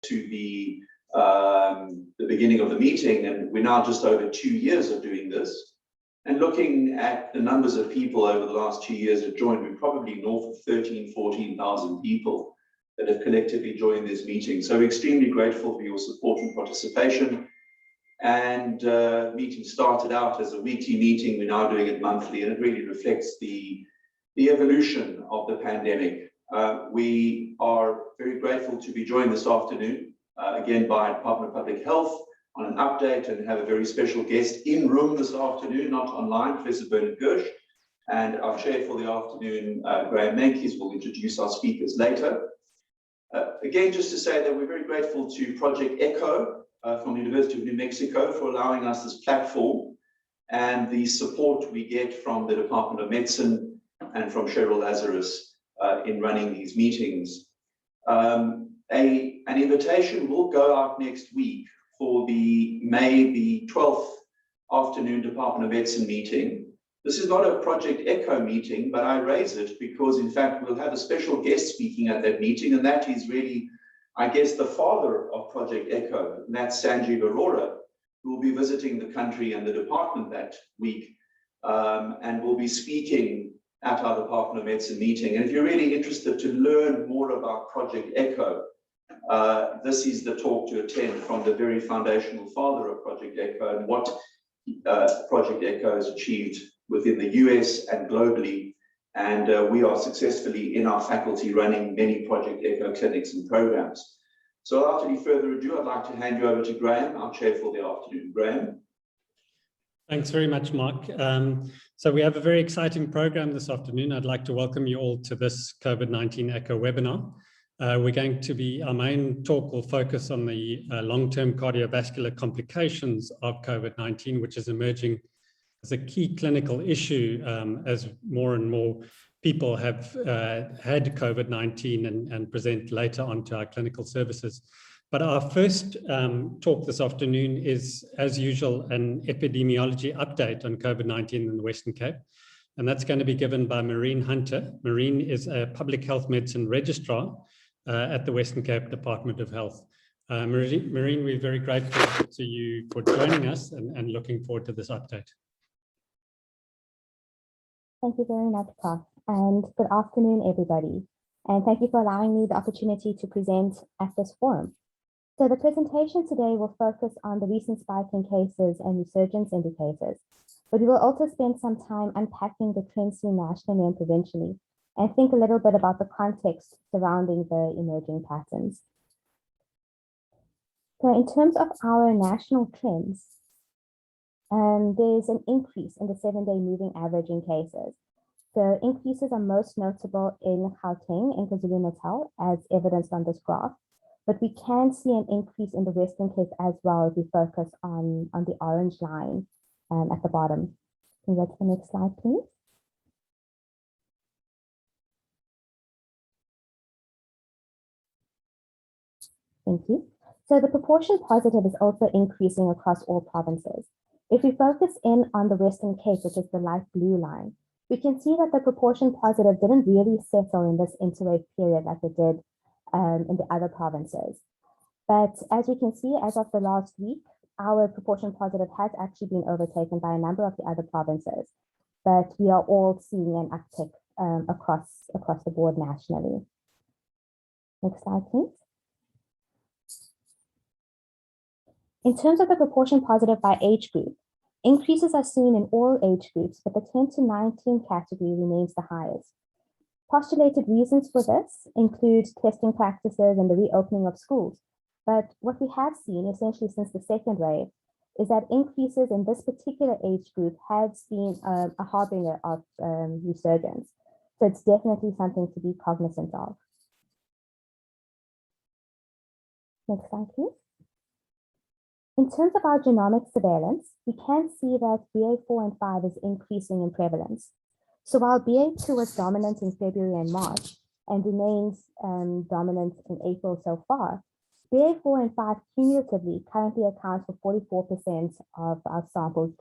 to the beginning of the meeting, and we're now just over 2 years of doing this. And looking at the numbers of people over the last 2 years that joined, we're probably north of 14,000 people that have collectively joined this meeting. So we're extremely grateful for your support and participation. And meeting started out as a weekly meeting. We're now doing it monthly, and it really reflects the evolution of the pandemic. We are very grateful to be joined this afternoon, again by Department of Public Health, on an update, and have a very special guest in room this afternoon, not online, Professor Bernard Gersh, and our chair for the afternoon, Graham Menkes, will introduce our speakers later. Again, just to say that we're very grateful to Project ECHO from the University of New Mexico for allowing us this platform, and the support we get from the Department of Medicine and from Cheryl Lazarus in running these meetings. An invitation will go out next week for the May the 12th afternoon Department of Medicine meeting. This is not a Project ECHO meeting, but I raise it because, in fact, we'll have a special guest speaking at that meeting, and that is really, I guess, the father of Project ECHO, and that's Sanjeev Arora, who will be visiting the country and the department that week, and will be speaking at our Department of Medicine meeting. And if you're really interested to learn more about Project ECHO, this is the talk to attend from the very foundational father of Project ECHO, and what Project ECHO has achieved within the US and globally. And we are successfully in our faculty running many Project ECHO clinics and programs. So without any further ado, I'd like to hand you over to Graham, our chair for the afternoon. Graham. Thanks very much, Mark. So we have a very exciting program this afternoon. I'd like to welcome you all to this COVID-19 ECHO webinar. Our main talk will focus on the long-term cardiovascular complications of COVID-19, which is emerging as a key clinical issue as more and more people have had COVID-19 and present later onto our clinical services. But our first talk this afternoon is, as usual, an epidemiology update on COVID-19 in the Western Cape. And that's going to be given by Maureen Hunter. Maureen is a public health medicine registrar at the Western Cape Department of Health. Maureen, we're very grateful to you for joining us and looking forward to this update. Thank you very much, Prof. And good afternoon, everybody. And thank you for allowing me the opportunity to present at this forum. So the presentation today will focus on the recent spike in cases and resurgence indicators, but we will also spend some time unpacking the trends seen nationally and provincially, and think a little bit about the context surrounding the emerging patterns. So in terms of our national trends, there's an increase in the 7-day moving average in cases. The increases are most notable in Gauteng and KwaZulu-Natal, as evidenced on this graph, but we can see an increase in the Western Cape as well if we focus on the orange line at the bottom. Can you go to the next slide, please? Thank you. So the proportion positive is also increasing across all provinces. If we focus in on the Western Cape, which is the light blue line, we can see that the proportion positive didn't really settle in this interwave period like it did in the other provinces. But as we can see, as of the last week, our proportion positive has actually been overtaken by a number of the other provinces. But we are all seeing an uptick across the board nationally. Next slide, please. In terms of the proportion positive by age group, increases are seen in all age groups, but the 10 to 19 category remains the highest. Postulated reasons for this include testing practices and the reopening of schools. But what we have seen essentially since the second wave is that increases in this particular age group has been a harbinger of resurgence. So it's definitely something to be cognizant of. Next slide, please. In terms of our genomic surveillance, we can see that BA4 and 5 is increasing in prevalence. So while BA2 was dominant in February and March and remains dominant in April so far, BA4 and 5 cumulatively currently accounts for 44% of our sampled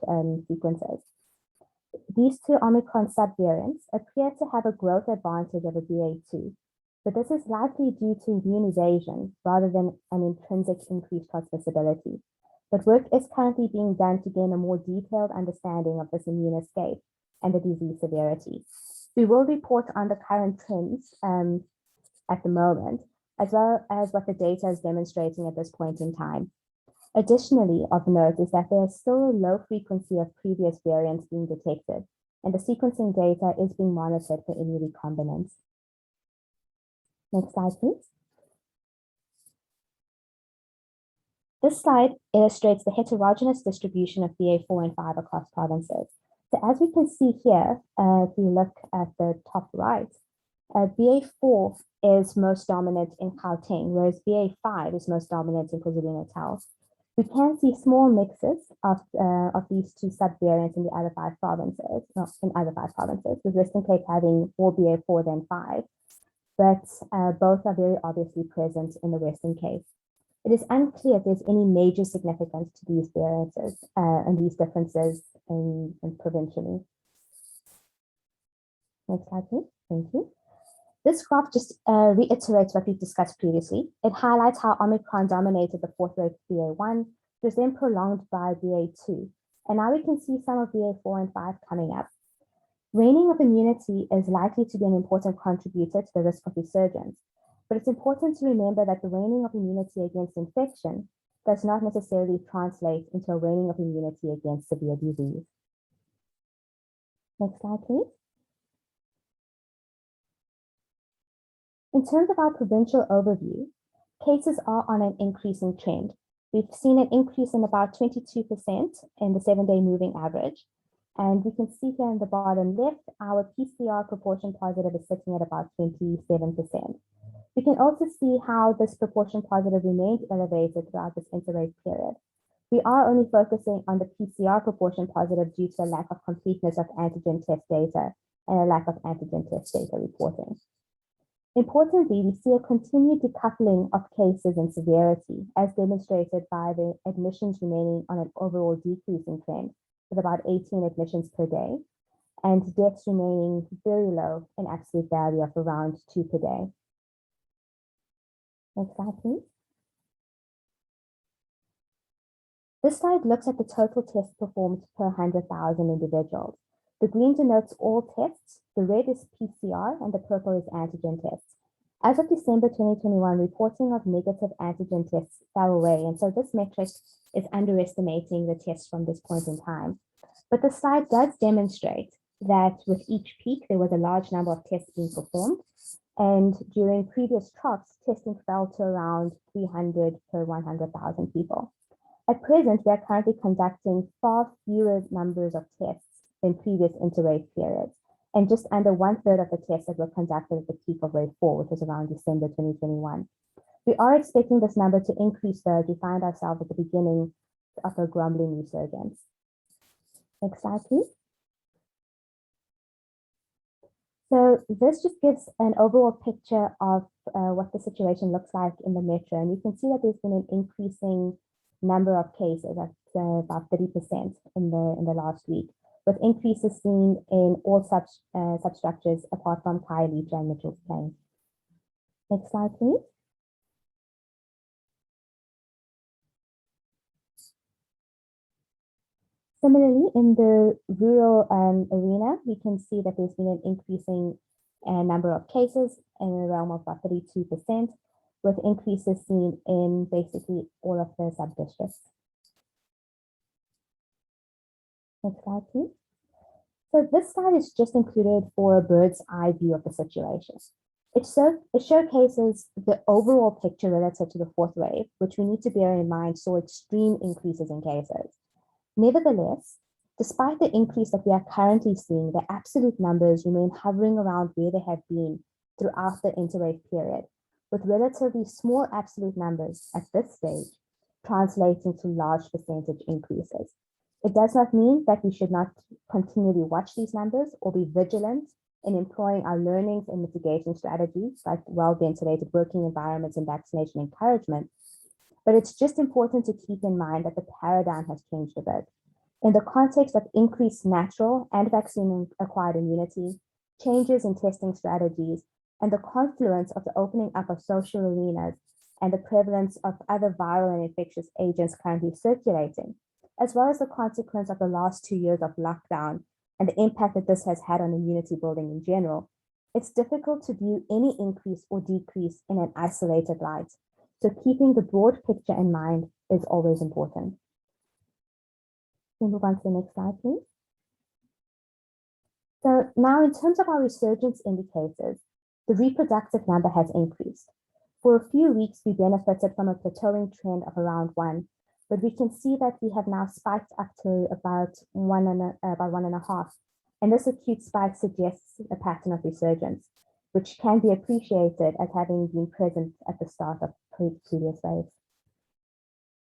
sequences. These two Omicron subvariants appear to have a growth advantage over BA2, but this is likely due to immune evasion rather than an intrinsic increased transmissibility. But work is currently being done to gain a more detailed understanding of this immune escape and the disease severity. We will report on the current trends at the moment, as well as what the data is demonstrating at this point in time. Additionally, of note is that there is still a low frequency of previous variants being detected, and the sequencing data is being monitored for any recombinants. Next slide, please. This slide illustrates the heterogeneous distribution of BA4 and 5 across provinces. So as we can see here, if you look at the top right, BA4 is most dominant in Gauteng, whereas BA5 is most dominant in KwaZulu-Natal. We can see small mixes of these two subvariants in the other 5 provinces, with Western Cape having more BA4 than 5, but both are very obviously present in the Western Cape. It is unclear if there's any major significance to these variances and these differences in provincially. Next slide, please. Thank you. This graph just reiterates what we've discussed previously. It highlights how Omicron dominated the 4th wave of BA1, which was then prolonged by BA2. And now we can see some of BA4 and 5 coming up. Waning of immunity is likely to be an important contributor to the risk of resurgence. But it's important to remember that the waning of immunity against infection does not necessarily translate into a waning of immunity against severe disease. Next slide, please. In terms of our provincial overview, cases are on an increasing trend. We've seen an increase in about 22% in the 7-day moving average. And we can see here in the bottom left, our PCR proportion positive is sitting at about 27%. We can also see how this proportion positive remained elevated throughout this interwave period. We are only focusing on the PCR proportion positive due to a lack of completeness of antigen test data and a lack of antigen test data reporting. Importantly, we see a continued decoupling of cases and severity, as demonstrated by the admissions remaining on an overall decreasing trend, with about 18 admissions per day, and deaths remaining very low in absolute value of around 2 per day. Next slide, please. This slide looks at the total tests performed per 100,000 individuals. The green denotes all tests, the red is PCR, and the purple is antigen tests. As of December 2021, reporting of negative antigen tests fell away, and so this metric is underestimating the tests from this point in time. But the slide does demonstrate that with each peak, there was a large number of tests being performed, and during previous troughs, testing fell to around 300 per 100,000 people. At present, we are currently conducting far fewer numbers of tests than previous interwave periods, and just under 1/3 of the tests that were conducted at the peak of wave 4, which was around December 2021. We are expecting this number to increase though as we find ourselves at the beginning of a grumbling resurgence. Next slide, please. So this just gives an overall picture of what the situation looks like in the metro, and you can see that there's been an increasing number of cases at about 30% in the last week, with increases seen in all substructures apart from Khayelitsha and Mitchell's Plain. Next slide, please. Similarly, in the rural arena, we can see that there's been an increasing number of cases in the realm of about 32%, with increases seen in basically all of the sub-districts. Next slide, please. So this slide is just included for a bird's eye view of the situation. It showcases the overall picture relative to the 4th wave, which we need to bear in mind saw extreme increases in cases. Nevertheless, despite the increase that we are currently seeing, the absolute numbers remain hovering around where they have been throughout the interwave period, with relatively small absolute numbers at this stage translating to large percentage increases. It does not mean that we should not continually watch these numbers or be vigilant in employing our learnings and mitigation strategies like well-ventilated working environments and vaccination encouragement. But it's just important to keep in mind that the paradigm has changed a bit. In the context of increased natural and vaccine-acquired immunity, changes in testing strategies, and the confluence of the opening up of social arenas and the prevalence of other viral and infectious agents currently circulating, as well as the consequence of the last 2 years of lockdown and the impact that this has had on immunity building in general, it's difficult to view any increase or decrease in an isolated light. So keeping the broad picture in mind is always important. Can we move on to the next slide, please? So now in terms of our resurgence indicators, the reproductive number has increased. For a few weeks, we benefited from a plateauing trend of around 1, but we can see that we have now spiked up to about 1.5. And this acute spike suggests a pattern of resurgence, which can be appreciated as having been present at the start of previous waves.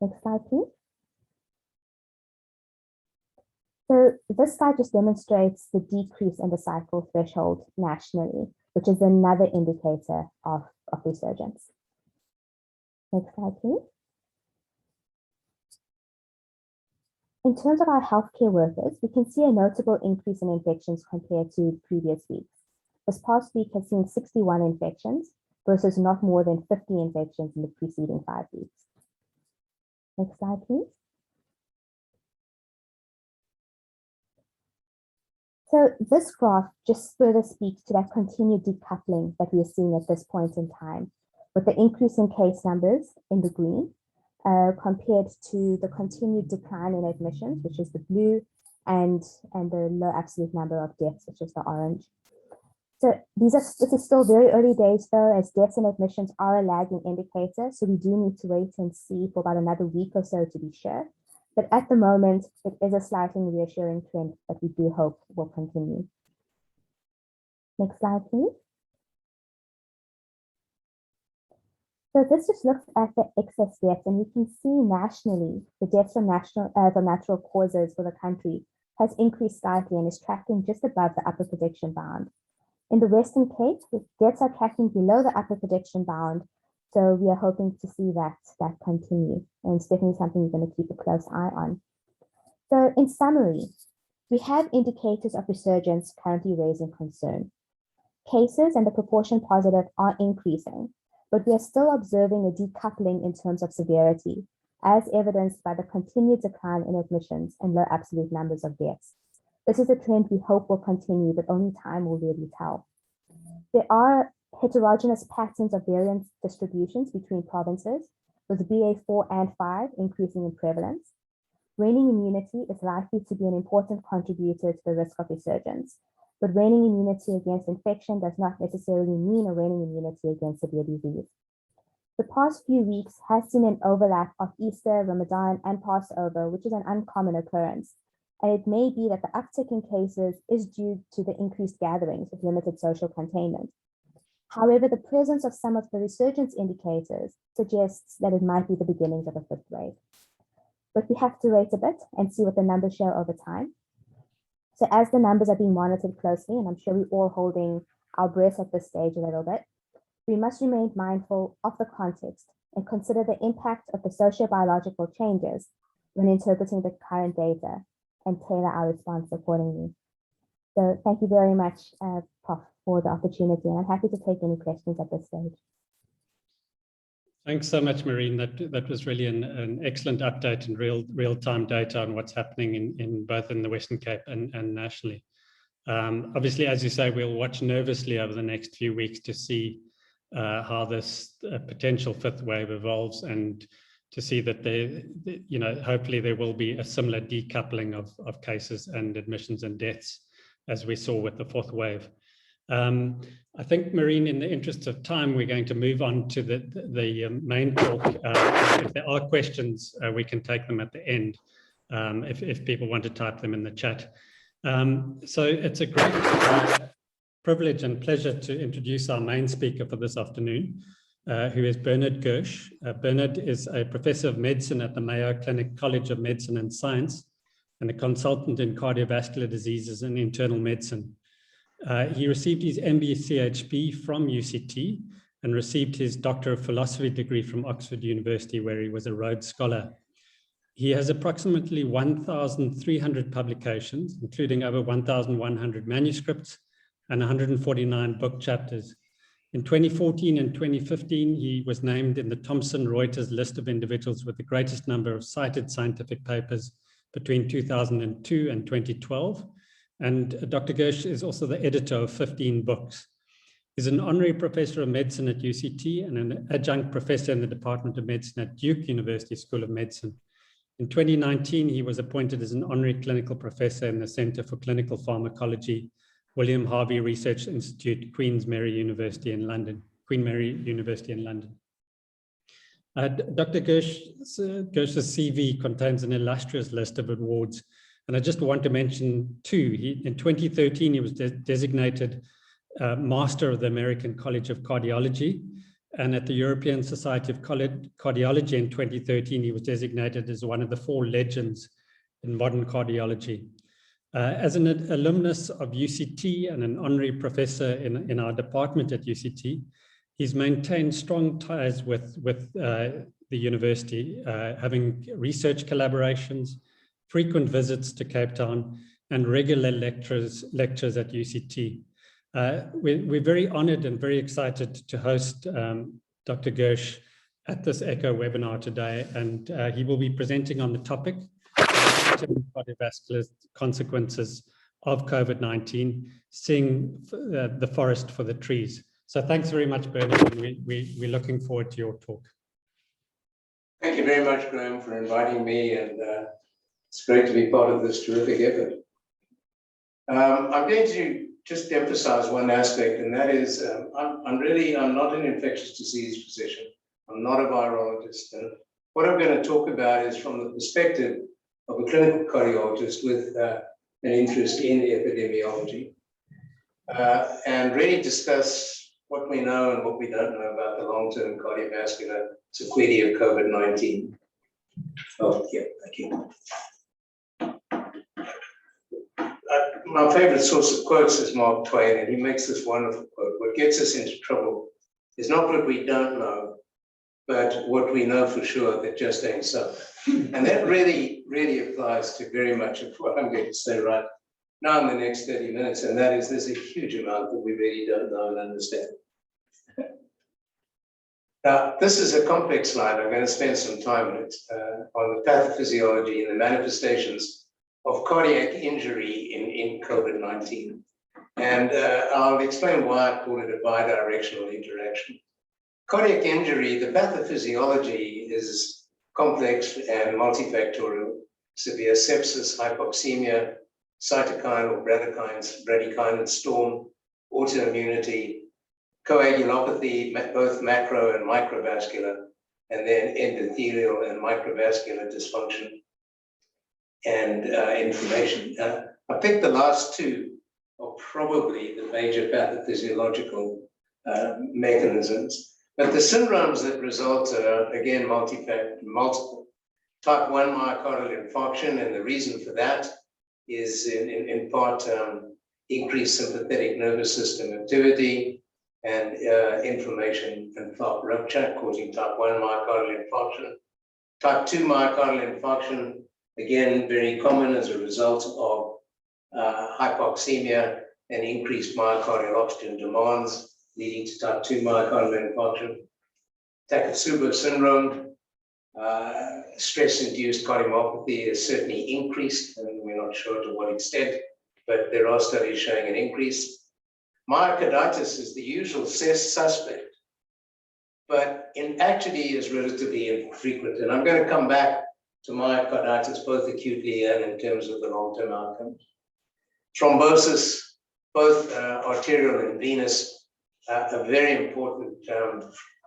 Next slide, please. So this slide just demonstrates the decrease in the cycle threshold nationally, which is another indicator of resurgence. Next slide, please. In terms of our healthcare workers, we can see a notable increase in infections compared to previous weeks. This past week has seen 61 infections versus not more than 50 infections in the preceding 5 weeks. Next slide, please. So this graph just further speaks to that continued decoupling that we are seeing at this point in time, with the increase in case numbers in the green compared to the continued decline in admissions, which is the blue, and the low absolute number of deaths, which is the orange. So this is still very early days though, as deaths and admissions are a lagging indicator. So we do need to wait and see for about another week or so to be sure. But at the moment, it is a slightly reassuring trend that we do hope will continue. Next slide, please. So this just looks at the excess deaths, and we can see nationally the deaths from natural causes for the country has increased slightly and is tracking just above the upper prediction bound. In the Western Cape, the deaths are tracking below the upper prediction bound. So we are hoping to see that continue, and it's definitely something we're going to keep a close eye on. So in summary, we have indicators of resurgence currently raising concern. Cases and the proportion positive are increasing, but we are still observing a decoupling in terms of severity, as evidenced by the continued decline in admissions and low absolute numbers of deaths. This is a trend we hope will continue, but only time will really tell. There are heterogeneous patterns of variant distributions between provinces, with BA4 and 5 increasing in prevalence. Waning immunity is likely to be an important contributor to the risk of resurgence, but waning immunity against infection does not necessarily mean a waning immunity against severe disease. The past few weeks has seen an overlap of Easter, Ramadan, and Passover, which is an uncommon occurrence. And it may be that the uptick in cases is due to the increased gatherings with limited social containment. However, the presence of some of the resurgence indicators suggests that it might be the beginnings of a 5th wave. But we have to wait a bit and see what the numbers show over time. So as the numbers are being monitored closely, and I'm sure we're all holding our breath at this stage a little bit, we must remain mindful of the context and consider the impact of the socio-biological changes when interpreting the current data and tailor our response accordingly. So thank you very much, Prof, for the opportunity, and I'm happy to take any questions at this stage. Thanks so much, Maureen. That was really an excellent update and real-time data on what's happening in both in the Western Cape and nationally. Obviously, as you say, we'll watch nervously over the next few weeks to see how this potential 5th wave evolves, and to see that hopefully there will be a similar decoupling of cases and admissions and deaths as we saw with the 4th wave. I think, Maureen, in the interest of time, we're going to move on to the main talk. If there are questions, we can take them at the end, if people want to type them in the chat. So it's a great privilege and pleasure to introduce our main speaker for this afternoon, who is Bernard Gersh. Bernard is a professor of medicine at the Mayo Clinic College of Medicine and Science, and a consultant in cardiovascular diseases and internal medicine. He received his MB-CHB from UCT and received his Doctor of Philosophy degree from Oxford University, where he was a Rhodes Scholar. He has approximately 1,300 publications, including over 1,100 manuscripts and 149 book chapters. In 2014 and 2015, he was named in the Thomson Reuters list of individuals with the greatest number of cited scientific papers between 2002 and 2012. And Dr. Gersh is also the editor of 15 books. He's an honorary professor of medicine at UCT and an adjunct professor in the Department of Medicine at Duke University School of Medicine. In 2019, he was appointed as an honorary clinical professor in the Center for Clinical Pharmacology, William Harvey Research Institute, Queen Mary University in London. Dr. Gersh's CV contains an illustrious list of awards, and I just want to mention two. In 2013, he was designated Master of the American College of Cardiology, and at the European Society of Cardiology in 2013, he was designated as one of the 4 legends in modern cardiology. As an alumnus of UCT and an honorary professor in our department at UCT, he's maintained strong ties with the university, having research collaborations, frequent visits to Cape Town, and regular lectures at UCT. We're very honored and very excited to host Dr. Gersh at this ECHO webinar today, and he will be presenting on the topic cardiovascular consequences of COVID-19, seeing the forest for the trees. So thanks very much, Bernard, and we're looking forward to your talk. Thank you very much, Graham, for inviting me, and it's great to be part of this terrific effort. I'm going to just emphasize one aspect, and that is I'm not an infectious disease physician. I'm not a virologist. And what I'm going to talk about is from the perspective of a clinical cardiologist with an interest in epidemiology, and really discuss what we know and what we don't know about the long-term cardiovascular sequelae of COVID-19. Oh, yeah, thank you. My favorite source of quotes is Mark Twain, and he makes this wonderful quote: "What gets us into trouble is not what we don't know, but what we know for sure that just ain't so." And that really applies to very much of what I'm going to say right now in the next 30 minutes, and that is there's a huge amount that we really don't know and understand. Now, this is a complex slide. I'm going to spend some time on it, on the pathophysiology and the manifestations of cardiac injury in COVID-19. And I'll explain why I call it a bidirectional interaction. Cardiac injury, the pathophysiology is complex and multifactorial. Severe sepsis, hypoxemia, cytokine or bradykinin storm, autoimmunity, coagulopathy, both macro and microvascular, and then endothelial and microvascular dysfunction and inflammation. I think the last two are probably the major pathophysiological mechanisms. But the syndromes that result are, again, multiple. Type 1 myocardial infarction, and the reason for that is in part increased sympathetic nervous system activity and inflammation and plaque rupture causing type 1 myocardial infarction. Type 2 myocardial infarction, again, very common as a result of hypoxemia and increased myocardial oxygen demands, leading to type 2 myocardial infarction. Takotsubo syndrome, stress-induced cardiomyopathy is certainly increased, and we're not sure to what extent, but there are studies showing an increase. Myocarditis is the usual suspect, but actually is relatively infrequent. And I'm going to come back to myocarditis both acutely and in terms of the long-term outcomes. Thrombosis, both arterial and venous, a very important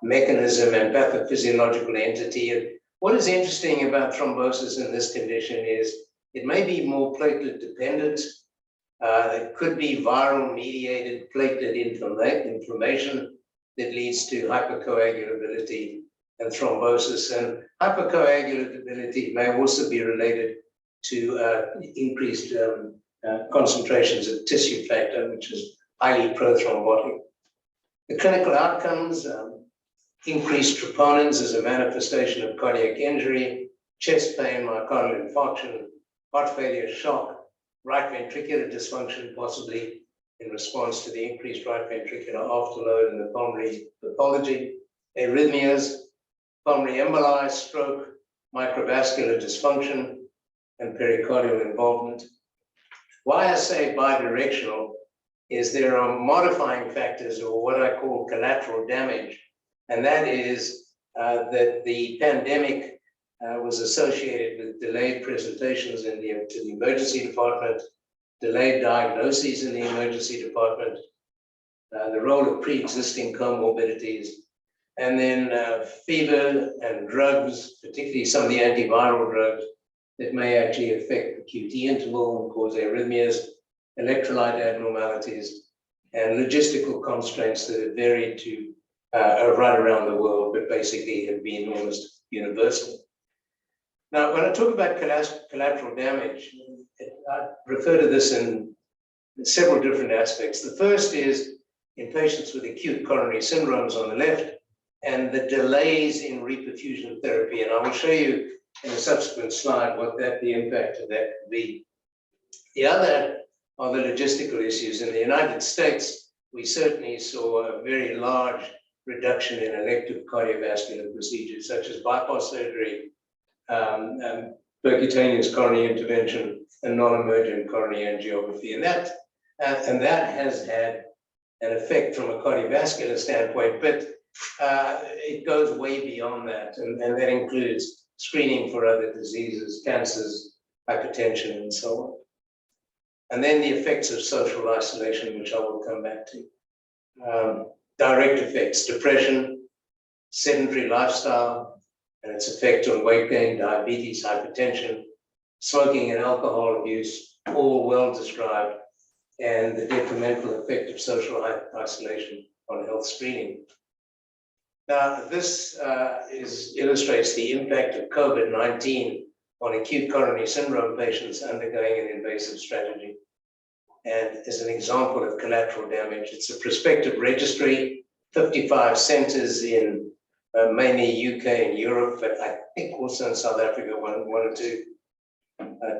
mechanism and pathophysiological entity. And what is interesting about thrombosis in this condition is it may be more platelet dependent. It could be viral mediated platelet inflammation that leads to hypercoagulability and thrombosis. And hypercoagulability may also be related to increased concentrations of tissue factor, which is highly prothrombotic. The clinical outcomes, increased troponins as a manifestation of cardiac injury, chest pain, myocardial infarction, heart failure, shock, right ventricular dysfunction possibly, in response to the increased right ventricular afterload and the pulmonary pathology, arrhythmias, pulmonary emboli, stroke, microvascular dysfunction, and pericardial involvement. Why I say bidirectional is there are modifying factors, or what I call collateral damage, and that is that the pandemic was associated with delayed presentations to the emergency department, delayed diagnoses in the emergency department, the role of pre-existing comorbidities, and then fever and drugs, particularly some of the antiviral drugs that may actually affect the QT interval and cause arrhythmias, electrolyte abnormalities, and logistical constraints that have varied to right around the world, but basically have been almost universal. Now, when I talk about collateral damage, I refer to this in several different aspects. The first is in patients with acute coronary syndromes on the left, and the delays in reperfusion therapy. And I will show you in a subsequent slide what the impact of that could be. The other are the logistical issues. In the United States, we certainly saw a very large reduction in elective cardiovascular procedures, such as bypass surgery, percutaneous coronary intervention, and non-emergent coronary angiography. And that has had an effect from a cardiovascular standpoint, but it goes way beyond that, and that includes screening for other diseases, cancers, hypertension, and so on. And then the effects of social isolation, which I will come back to. Direct effects, depression, sedentary lifestyle, and its effect on weight gain, diabetes, hypertension, smoking and alcohol abuse, all well described, and the detrimental effect of social isolation on health screening. Now, this illustrates the impact of COVID-19 on acute coronary syndrome patients undergoing an invasive strategy. And as an example of collateral damage, it's a prospective registry, 55 centers in mainly UK and Europe, but I think also in South Africa, one or two,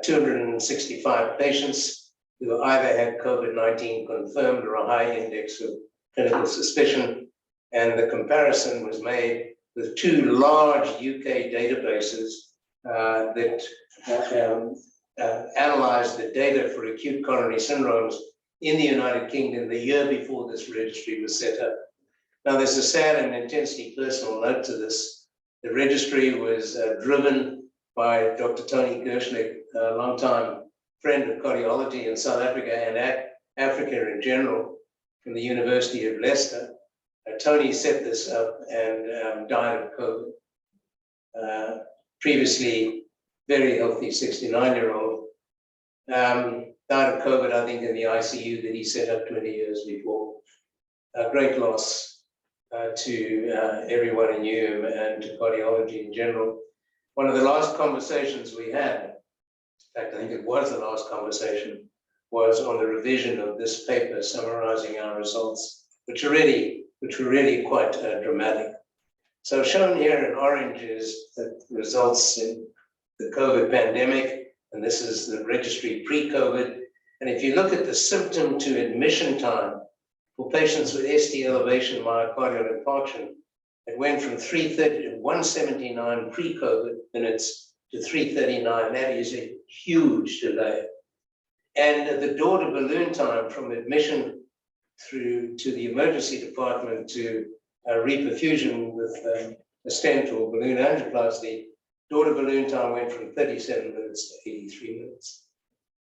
265 patients who either had COVID-19 confirmed or a high index of clinical suspicion. And the comparison was made with two large UK databases that analyzed the data for acute coronary syndromes in the United Kingdom the year before this registry was set up. Now, there's a sad and intensely personal note to this. The registry was driven by Dr. Tony Gersh, a longtime friend of cardiology in South Africa and Africa in general, from the University of Leicester. Tony set this up and died of COVID. Previously, very healthy 69-year-old, died of COVID, I think, in the ICU that he set up 20 years before. A great loss to everyone in UM and to cardiology in general. One of the last conversations we had, in fact, I think it was the last conversation, was on the revision of this paper summarizing our results, which were really quite dramatic. So shown here in orange is the results in the COVID pandemic, and this is the registry pre-COVID. And if you look at the symptom to admission time for patients with ST elevation myocardial infarction, it went from 330 to 179 pre-COVID minutes to 339. That is a huge delay. And the door to balloon time from admission through to the emergency department to reperfusion with a stent or balloon angioplasty, door to balloon time went from 37 minutes to 83 minutes.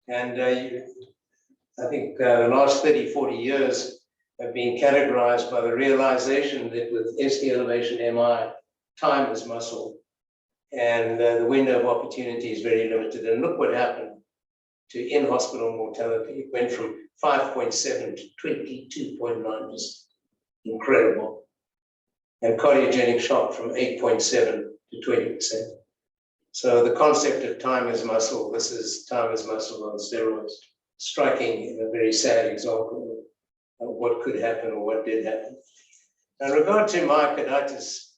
And I think the last 30, 40 years have been categorized by the realization that with ST elevation MI, time is muscle, and the window of opportunity is very limited. And look what happened to in-hospital mortality. It went from 5.7 to 22.9%. Incredible. And cardiogenic shock from 8.7 to 20%. So the concept of time is muscle, this is time is muscle on steroids, striking in a very sad example of what could happen or what did happen. In regard to myocarditis,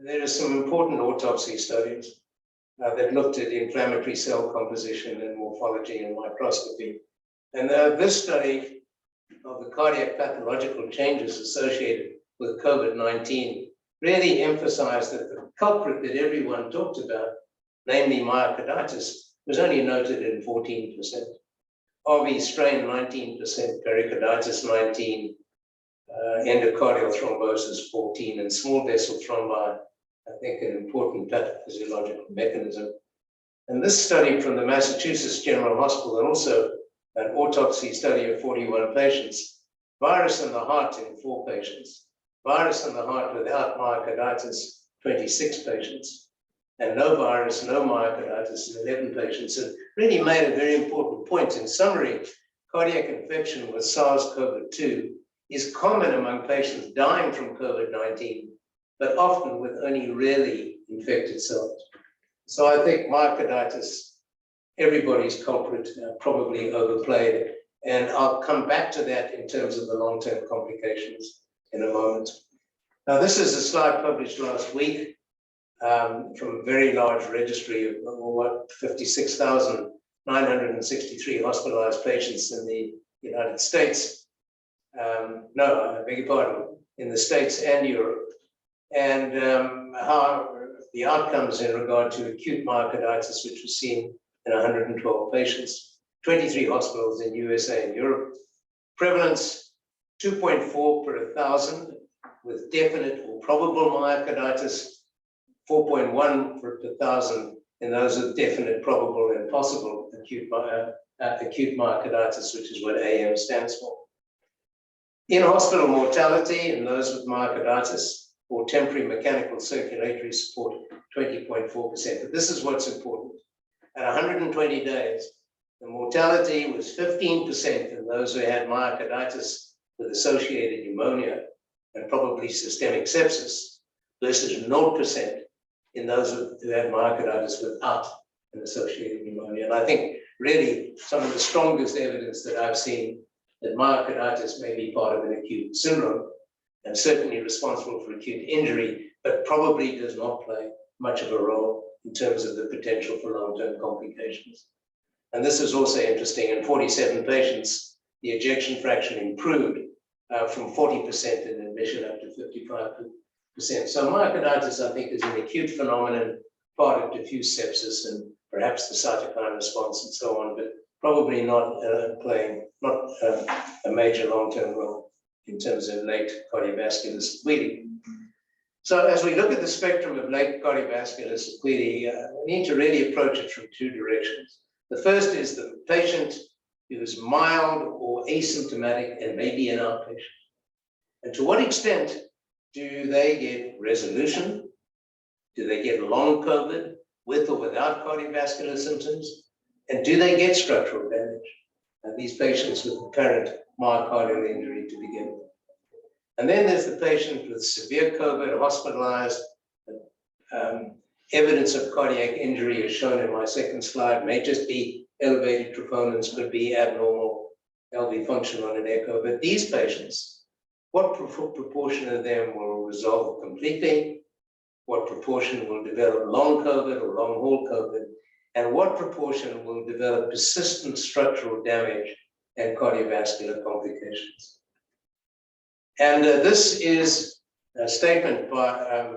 there are some important autopsy studies that looked at inflammatory cell composition and morphology and microscopy. And this study of the cardiac pathological changes associated with COVID-19 really emphasized that the culprit that everyone talked about, namely myocarditis, was only noted in 14%. RV strain 19%, pericarditis 19%, endocardial thrombosis 14%, and small vessel thrombi, I think an important pathophysiological mechanism. And this study from the Massachusetts General Hospital, and also an autopsy study of 41 patients, virus in the heart in 4 patients, virus in the heart without myocarditis, 26 patients, and no virus, no myocarditis in 11 patients, and really made a very important point. In summary, cardiac infection with SARS-CoV-2 is common among patients dying from COVID-19, but often with only rarely infected cells. So I think myocarditis, everybody's culprit, probably overplayed. And I'll come back to that in terms of the long-term complications in a moment. Now, this is a slide published last week from a very large registry of 56,963 hospitalized patients in the United States. No, I beg your pardon, in the States and Europe. And how the outcomes in regard to acute myocarditis, which was seen in 112 patients, 23 hospitals in USA and Europe. Prevalence 2.4 per 1,000 with definite or probable myocarditis, 4.1 per 1,000 in those with definite, probable, and possible acute myocarditis, which is what AM stands for. In-hospital mortality in those with myocarditis or temporary mechanical circulatory support, 20.4%. But this is what's important. At 120 days, the mortality was 15% in those who had myocarditis with associated pneumonia and probably systemic sepsis, versus 0% in those who had myocarditis without an associated pneumonia. And I think really some of the strongest evidence that I've seen that myocarditis may be part of an acute syndrome and certainly responsible for acute injury, but probably does not play much of a role in terms of the potential for long-term complications. And this is also interesting. In 47 patients, the ejection fraction improved from 40% in admission up to 55%. So myocarditis, I think, is an acute phenomenon, part of diffuse sepsis and perhaps the cytokine response and so on, but probably not playing a major long-term role in terms of late cardiovascular sequelae. So as we look at the spectrum of late cardiovascular sequelae, we need to really approach it from 2 directions. The first is the patient who is mild or asymptomatic and maybe an outpatient. And to what extent do they get resolution? Do they get long COVID with or without cardiovascular symptoms? And do they get structural damage? And these patients with apparent myocardial injury to begin with. And then there's the patient with severe COVID, hospitalized. Evidence of cardiac injury is shown in my second slide, may just be elevated troponins, could be abnormal LV function on an echo. But these patients, what proportion of them will resolve completely? What proportion will develop long COVID or long haul COVID? And what proportion will develop persistent structural damage and cardiovascular complications? And this is a statement by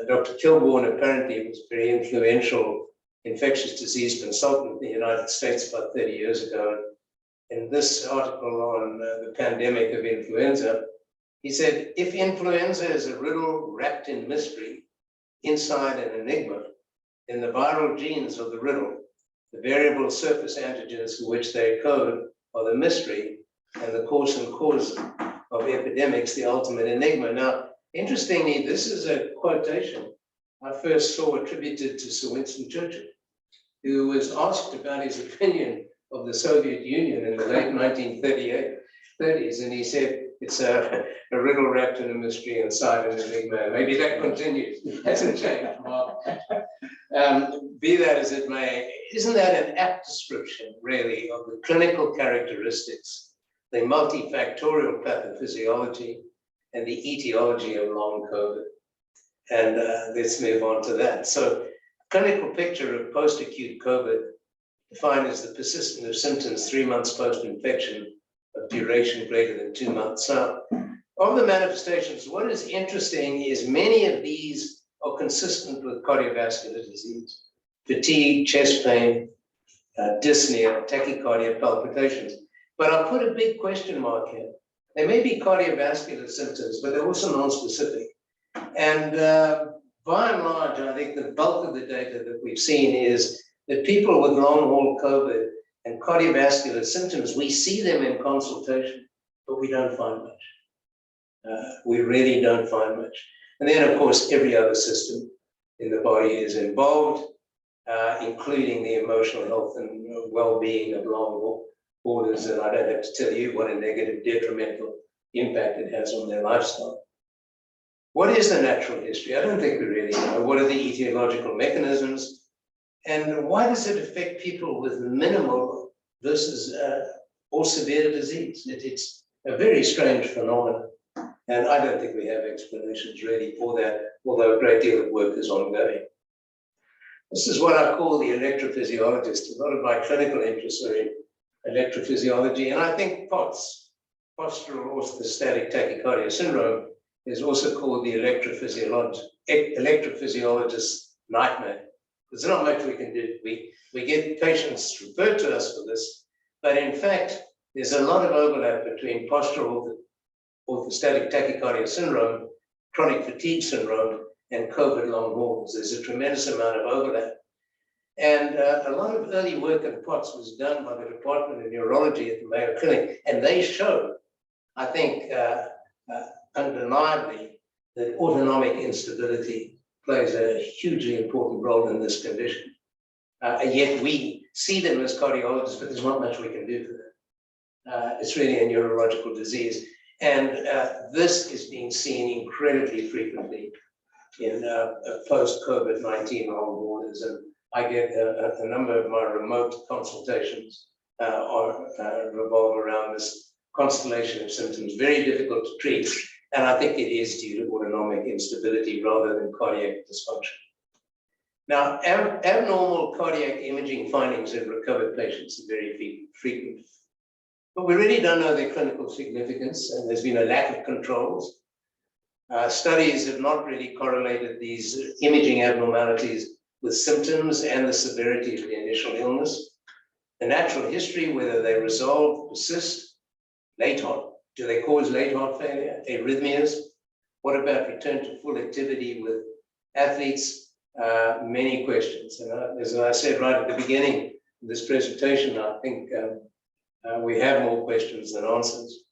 Dr. Kilbourne. Apparently, he was a very influential infectious disease consultant in the United States about 30 years ago. In this article on the pandemic of influenza, he said, if influenza is a riddle wrapped in mystery, inside an enigma, then the viral genes of the riddle, the variable surface antigens for which they code, are the mystery, and the course and cause of epidemics, the ultimate enigma. Now, interestingly, this is a quotation I first saw attributed to Sir Winston Churchill, who was asked about his opinion of the Soviet Union in the late 1930s, and he said, it's a riddle wrapped in a mystery inside an enigma. Maybe that continues, hasn't changed, Mark. Be that as it may, isn't that an apt description, really, of the clinical characteristics, the multifactorial pathophysiology, and the etiology of long COVID? And let's move on to that. So, clinical picture of post-acute COVID, defined as the persistence of symptoms 3 months post-infection of duration greater than 2 months. Now, of the manifestations, what is interesting is many of these are consistent with cardiovascular disease: fatigue, chest pain, dyspnea, tachycardia, palpitations. But I'll put a big question mark here. There may be cardiovascular symptoms, but they're also non-specific. And by and large, I think the bulk of the data that we've seen is that people with long-haul COVID and cardiovascular symptoms, we see them in consultation, but we don't find much. We really don't find much. And then, of course, every other system in the body is involved, including the emotional health and well-being of long haulers. And I don't have to tell you what a negative, detrimental impact it has on their lifestyle. What is the natural history? I don't think we really know. What are the etiological mechanisms? And why does it affect people with minimal versus or severe disease? It's a very strange phenomenon. And I don't think we have explanations really for that, although a great deal of work is ongoing. This is what I call the electrophysiologist. A lot of my clinical interests are in electrophysiology, and I think POTS, postural orthostatic tachycardia syndrome, is also called the electrophysiologist's nightmare. There's not much we can do. We get patients referred to us for this, but in fact, there's a lot of overlap between postural orthostatic tachycardia syndrome, chronic fatigue syndrome, and COVID long hauls. There's a tremendous amount of overlap. And a lot of early work in POTS was done by the Department of Neurology at the Mayo Clinic, and they showed, I think, undeniably, that autonomic instability plays a hugely important role in this condition. And yet we see them as cardiologists, but there's not much we can do for them. It's really a neurological disease. And this is being seen incredibly frequently in post-COVID-19 long haulers. And I get a number of my remote consultations revolve around this constellation of symptoms, very difficult to treat. And I think it is due to autonomic instability rather than cardiac dysfunction. Now, abnormal cardiac imaging findings in recovered patients are very frequent. But we really don't know their clinical significance, and there's been a lack of controls. Studies have not really correlated these imaging abnormalities with symptoms and the severity of the initial illness. The natural history, whether they resolve, persist, late heart. Do they cause late heart failure, arrhythmias? What about return to full activity with athletes? Many questions. And as I said right at the beginning of this presentation, I think we have more questions than answers.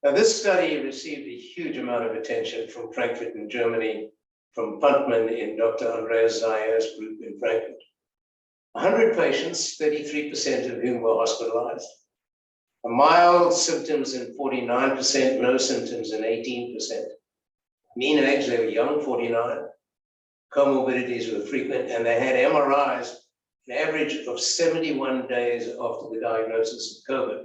Now, this study received a huge amount of attention from Frankfurt in Germany, from Puntman in Dr. Andreas Zayer's group in Frankfurt. 100 patients, 33% of whom were hospitalized. Mild symptoms in 49%, no symptoms in 18%. Mean age, they were young, 49. Comorbidities were frequent, and they had MRIs an average of 71 days after the diagnosis of COVID.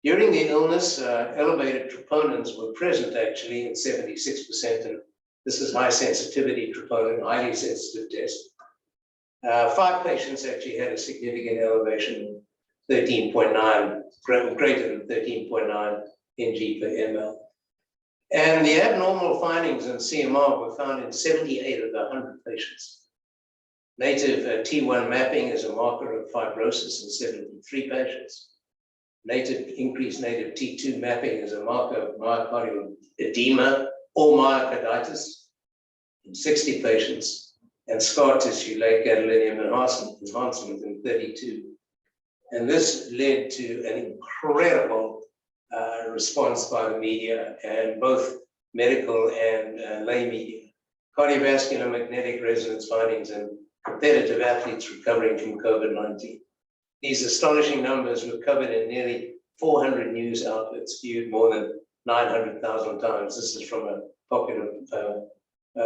During the illness, elevated troponins were present actually in 76%, and this is high sensitivity troponin, highly sensitive test. 5 patients actually had a significant elevation, 13.9, greater than 13.9 ng per ml. And the abnormal findings in CMR were found in 78 of the 100 patients. Native T1 mapping is a marker of fibrosis in 73 patients. Increased native T2 mapping is a marker of myocardial edema or myocarditis in 60 patients, and scar tissue late gadolinium enhancement in 32. And this led to an incredible response by the media, and both medical and lay media. Cardiovascular magnetic resonance findings in competitive athletes recovering from COVID-19. These astonishing numbers were covered in nearly 400 news outlets, viewed more than 900,000 times. This is from a popular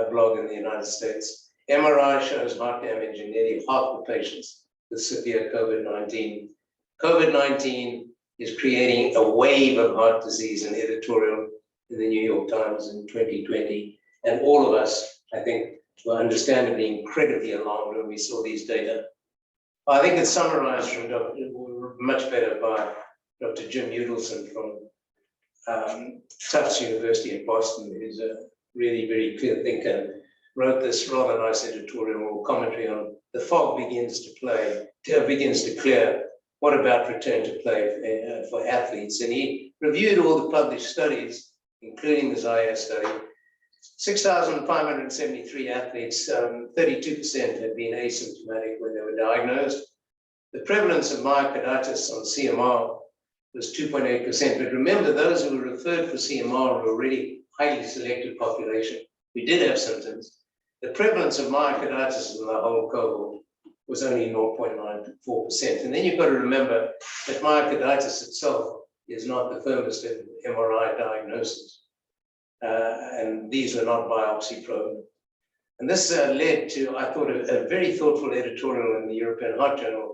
blog in the United States. MRI shows heart damage in nearly half the patients with severe COVID-19. COVID-19 is creating a wave of heart disease, an editorial in the New York Times in 2020. And all of us, I think, were understandably incredibly alarmed when we saw these data. I think it's summarized from much better by Dr. Jim Udelson from Tufts University in Boston, who's a really very clear thinker, wrote this rather nice editorial commentary on the fog begins to clear. What about return to play for athletes? And he reviewed all the published studies, including the Zaire study. 6,573 athletes, 32% had been asymptomatic when they were diagnosed. The prevalence of myocarditis on CMR was 2.8%. But remember, those who were referred for CMR were already highly selected population. We did have symptoms. The prevalence of myocarditis in the whole cohort was only 0.94%. And then you've got to remember that myocarditis itself is not the firmest MRI diagnosis. And these are not biopsy proven. And this led to, I thought, a very thoughtful editorial in the European Heart Journal.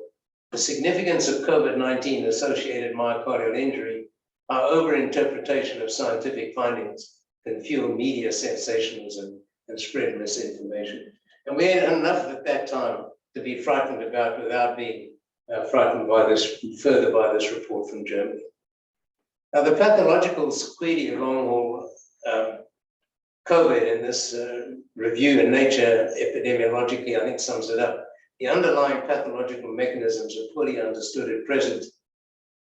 The significance of COVID-19 associated myocardial injury, our overinterpretation of scientific findings can fuel media sensationalism and spread misinformation. And we had enough at that time to be frightened about without being frightened by this, further by this report from Germany. Now, the pathological sequelae of long-haul COVID in this review in Nature epidemiologically, I think, sums it up. The underlying pathological mechanisms are poorly understood at present,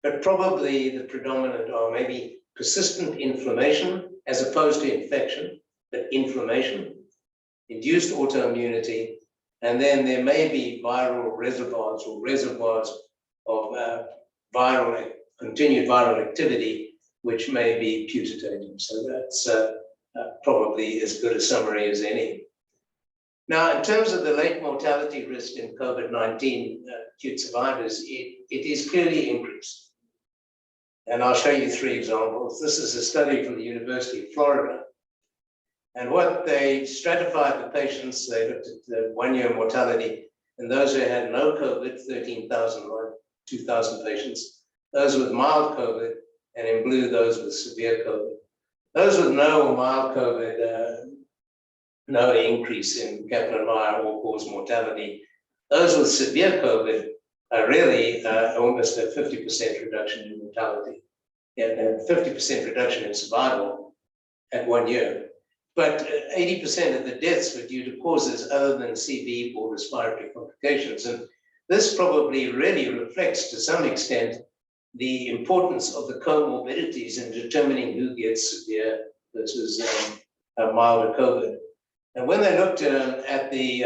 but probably the predominant are maybe persistent inflammation as opposed to infection, but inflammation, induced autoimmunity, and then there may be viral reservoirs or reservoirs of continued viral activity, which may be putative. So that's probably as good a summary as any. Now, in terms of the late mortality risk in COVID-19 acute survivors, it is clearly increased. And I'll show you 3 examples. This is a study from the University of Florida. And what they stratified the patients, they looked at the 1-year mortality, and those who had no COVID, 2,000 patients, those with mild COVID, and in blue, those with severe COVID. Those with no or mild COVID, no increase in Kaplan-Meier all-cause mortality. Those with severe COVID are really almost a 50% reduction in mortality and a 50% reduction in survival at 1 year. But 80% of the deaths were due to causes other than CV or respiratory complications. And this probably really reflects to some extent the importance of the comorbidities in determining who gets severe versus milder COVID. And when they looked at the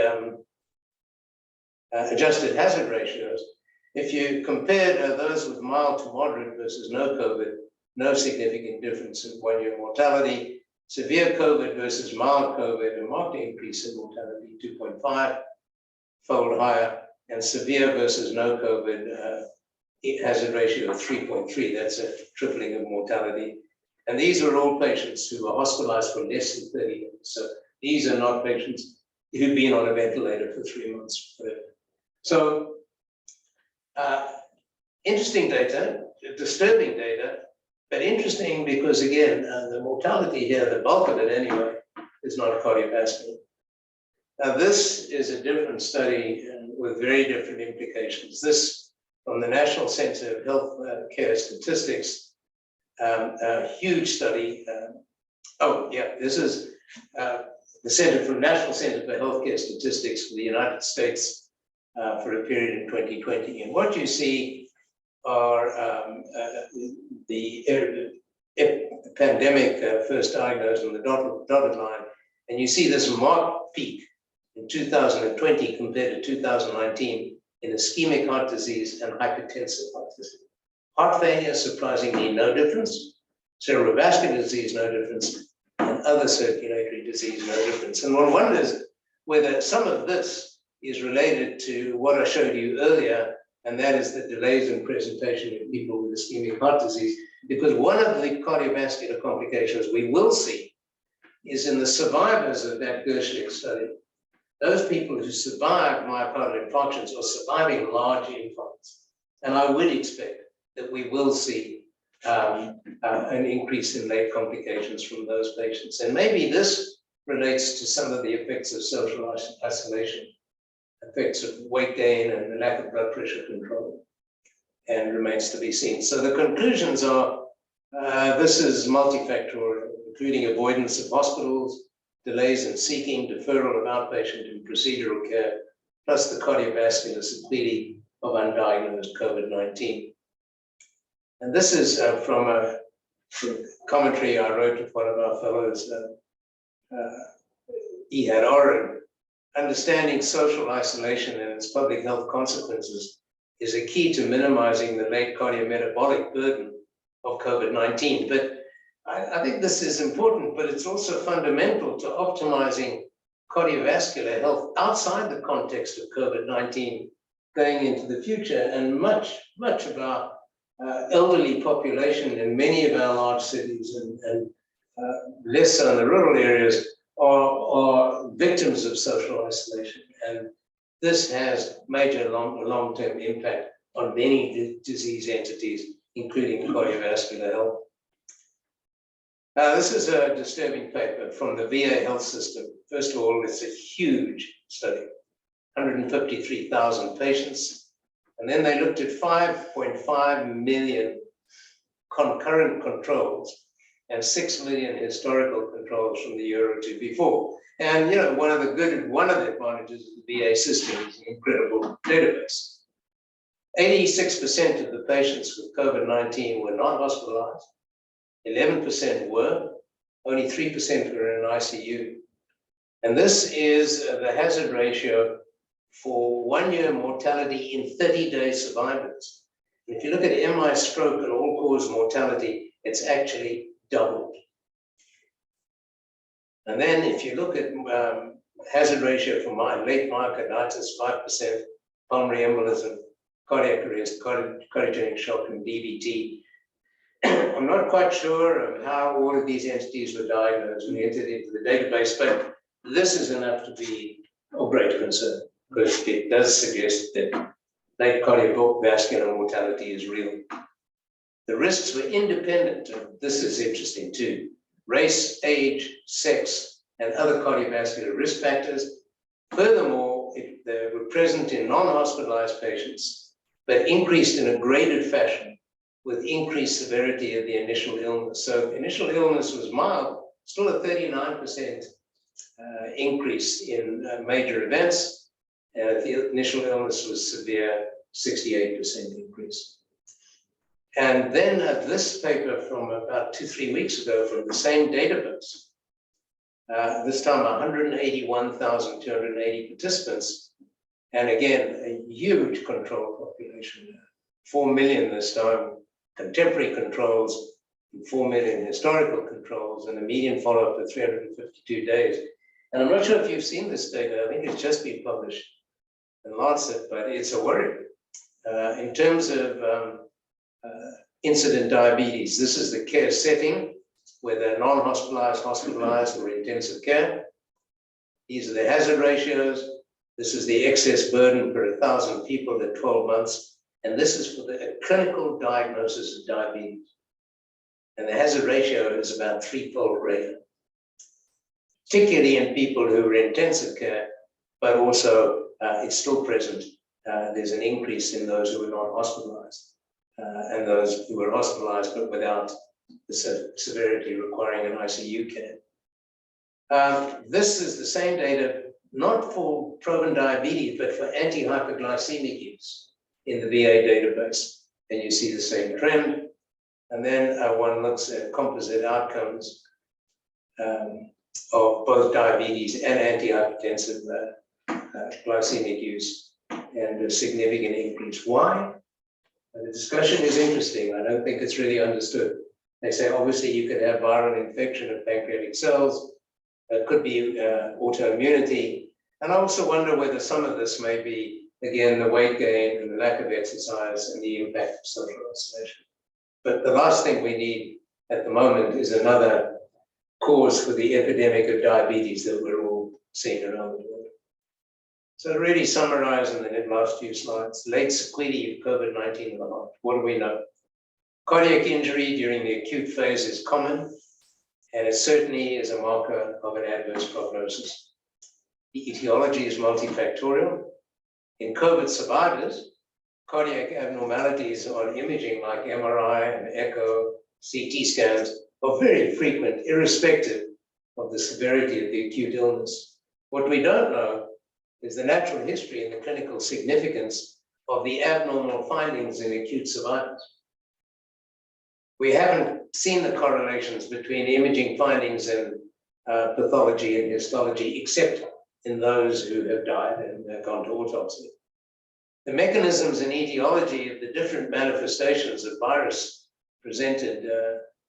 adjusted hazard ratios, if you compared those with mild to moderate versus no COVID, no significant difference in 1-year mortality. Severe COVID versus mild COVID, a marked increase in mortality, 2.5-fold higher, and severe versus no COVID hazard ratio of 3.3. That's a tripling of mortality. And these are all patients who were hospitalized for less than 30 days. So these are not patients who've been on a ventilator for 3 months. So interesting data, disturbing data, but interesting because, again, the mortality here, the bulk of it anyway, is not cardiovascular. Now, this is a different study with very different implications. This from the National Center of Health Care Statistics, a huge study. This is the National Center for Healthcare Statistics for the United States for a period in 2020. And what you see are the pandemic first diagnosed on the dotted line. And you see this marked peak in 2020 compared to 2019 in ischemic heart disease and hypertensive heart disease. Heart failure, surprisingly, no difference. Cerebrovascular disease, no difference. And other circulatory disease, no difference. And one wonders whether some of this is related to what I showed you earlier, and that is the delays in presentation in people with ischemic heart disease, because one of the cardiovascular complications we will see is in the survivors of that Gersh study. Those people who survive myocardial infarctions are surviving large infarcts. And I would expect that we will see an increase in late complications from those patients. And maybe this relates to some of the effects of social isolation, effects of weight gain and the lack of blood pressure control. and remains to be seen. So the conclusions are, this is multifactorial, including avoidance of hospitals, delays in seeking, deferral of outpatient and procedural care, plus the cardiovascular sequelae of undiagnosed COVID-19. And this is from a commentary I wrote with one of our fellows, Ehad Oren. Understanding social isolation and its public health consequences is a key to minimizing the late cardiometabolic burden of COVID-19. But I think this is important, but it's also fundamental to optimizing cardiovascular health outside the context of COVID-19 going into the future. And much of our elderly population in many of our large cities and less so in the rural areas are victims of social isolation. And this has major long-term impact on many disease entities, including cardiovascular health. This is a disturbing paper from the VA health system. First of all, it's a huge study, 153,000 patients. And then they looked at 5.5 million concurrent controls and 6 million historical controls from the year or two before. And you know, one of the advantages of the VA system is an incredible database. 86% of the patients with COVID-19 were not hospitalized. 11% were, only 3% were in ICU. And this is the hazard ratio for 1-year mortality in 30-day survivors. If you look at MI, stroke, and all-cause mortality, it's actually doubled. And then if you look at hazard ratio for late myocarditis, 5%, pulmonary embolism, cardiac arrest, cardiogenic shock, and DVT. I'm not quite sure of how all of these entities were diagnosed when we entered into the database, but this is enough to be of great concern, because it does suggest that late cardiovascular mortality is real. The risks were independent, and this is interesting too. Race, age, sex, and other cardiovascular risk factors. Furthermore, they were present in non-hospitalized patients, but increased in a graded fashion with increased severity of the initial illness. So initial illness was mild, still a 39% increase in major events. And if the initial illness was severe, 68% increase. And then this paper from about 2-3 weeks ago from the same database, this time 181,280 participants, and again, a huge control population, 4 million this time, contemporary controls, 4 million historical controls, and a median follow-up of 352 days. And I'm not sure if you've seen this data. I think it's just been published in Lancet, but it's a worry. In terms of incident diabetes, this is the care setting, whether non-hospitalized, hospitalized, or intensive care. These are the hazard ratios. This is the excess burden per 1,000 people at 12 months. And this is for the clinical diagnosis of diabetes. And the hazard ratio is about 3-fold greater, particularly in people who are in intensive care, but also it's still present. There's an increase in those who are not hospitalized and those who are hospitalized, but without the severity requiring an ICU care. This is the same data, not for proven diabetes, but for anti-hyperglycemic use in the VA database. And you see the same trend. And then one looks at composite outcomes of both diabetes and antihypertensive glycemic use, and a significant increase. Why? The discussion is interesting. I don't think it's really understood. They say, obviously, you could have viral infection of pancreatic cells. It could be autoimmunity. And I also wonder whether some of this may be, again, the weight gain and the lack of exercise and the impact of social isolation. But the last thing we need at the moment is another cause for the epidemic of diabetes that we're all seeing around the world. So to really summarize in the last few slides, late sequelae of COVID-19 in the heart. What do we know? Cardiac injury during the acute phase is common, and it certainly is a marker of an adverse prognosis. The etiology is multifactorial. In COVID survivors, cardiac abnormalities on imaging like MRI and echo, CT scans are very frequent, irrespective of the severity of the acute illness. What we don't know is the natural history and the clinical significance of the abnormal findings in acute survivors. We haven't seen the correlations between imaging findings and pathology and histology, except in those who have died and have gone to autopsy. The mechanisms and etiology of the different manifestations of virus presented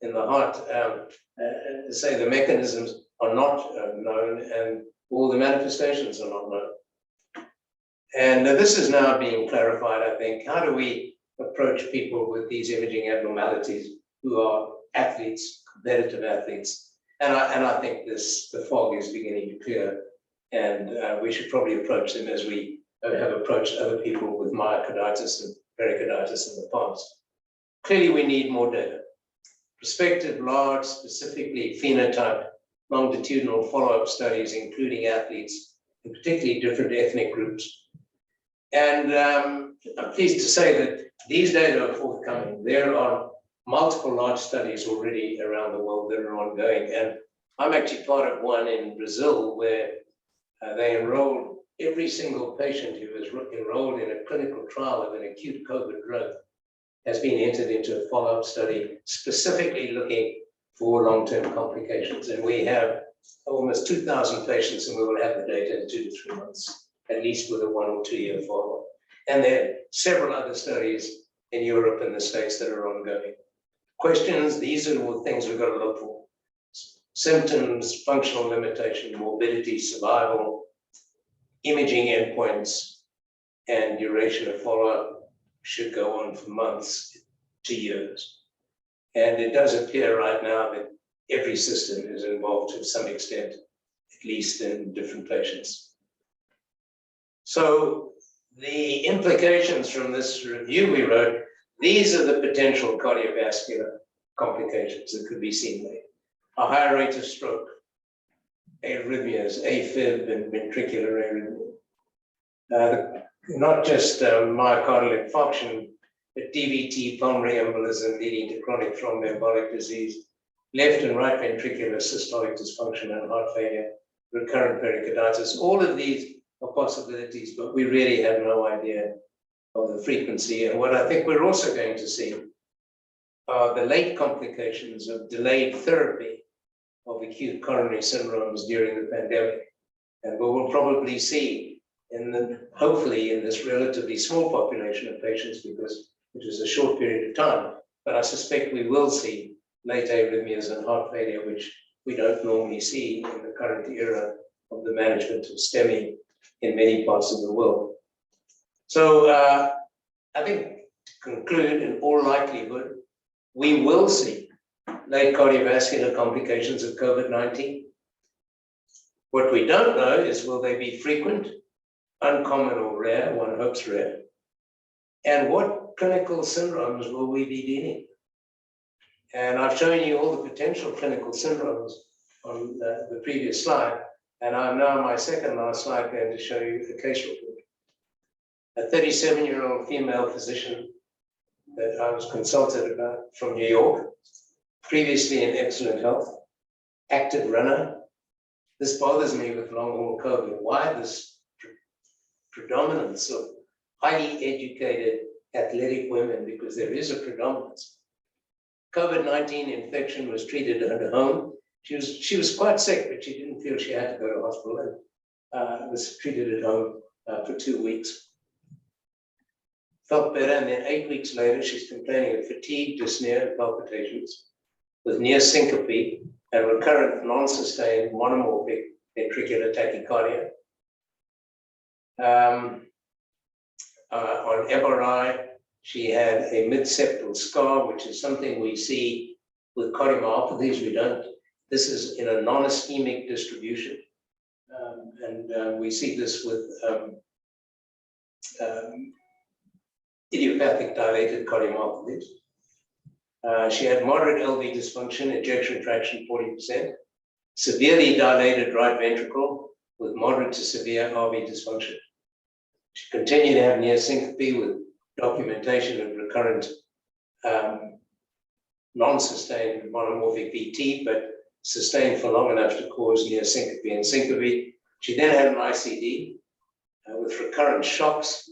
in the heart, say the mechanisms are not known and all the manifestations are not known. And this is now being clarified, I think. How do we approach people with these imaging abnormalities who are athletes, competitive athletes? And I think the fog is beginning to clear, and we should probably approach them as we have approached other people with myocarditis and pericarditis in the past. Clearly, we need more data. Prospective, large, specifically phenotype, longitudinal follow-up studies, including athletes, and particularly different ethnic groups. And I'm pleased to say that these data are forthcoming. There are multiple large studies already around the world that are ongoing. And I'm actually part of one in Brazil where they enrolled every single patient who was enrolled in a clinical trial of an acute COVID drug has been entered into a follow-up study specifically looking for long-term complications. And we have almost 2,000 patients, and we will have the data in 2 to 3 months, at least with a 1 or 2 year follow-up. And there are several other studies in Europe and the States that are ongoing. Questions, these are all things we've got to look for. Symptoms, functional limitation, morbidity, survival, imaging endpoints, and duration of follow-up should go on for months to years. And it does appear right now that every system is involved to some extent, at least in different patients. So the implications from this review we wrote, these are the potential cardiovascular complications that could be seen later. A higher rate of stroke, arrhythmias, AFib, and ventricular arrhythmia. Not just myocardial infarction, but DVT, pulmonary embolism leading to chronic thromboembolic disease, left and right ventricular systolic dysfunction and heart failure, recurrent pericarditis. All of these are possibilities, but we really have no idea of the frequency. And what I think we're also going to see are the late complications of delayed therapy of acute coronary syndromes during the pandemic. And we will probably see hopefully in this relatively small population of patients, because it was a short period of time, but I suspect we will see late arrhythmias and heart failure, which we don't normally see in the current era of the management of STEMI in many parts of the world. So I think to conclude, in all likelihood, we will see late cardiovascular complications of COVID-19. What we don't know is, will they be frequent, uncommon, or rare? One hopes rare. And what clinical syndromes will we be dealing with? And I've shown you all the potential clinical syndromes on the previous slide. And I'm now on my second last slide going to show you the case report. A 37-year-old female physician that I was consulted about from New York, previously in excellent health, active runner. This bothers me with long-haul COVID. Why this predominance of highly educated athletic women? Because there is a predominance. COVID-19 infection was treated at home. She was quite sick, but she didn't feel she had to go to hospital, and was treated at home for 2 weeks. Felt better, and then 8 weeks later, she's complaining of fatigue, dyspnea, and palpitations with near syncope and recurrent non-sustained monomorphic ventricular tachycardia. On MRI, she had a mid-septal scar, which is something we see with cardiomyopathies. We don't. This is in a non-ischemic distribution, and we see this with idiopathic dilated cardiomyopathies. She had moderate LV dysfunction, ejection fraction 40%, severely dilated right ventricle with moderate to severe RV dysfunction. She continued to have near syncope with documentation of recurrent non-sustained monomorphic VT, but sustained for long enough to cause near syncope and syncope. She then had an ICD with recurrent shocks,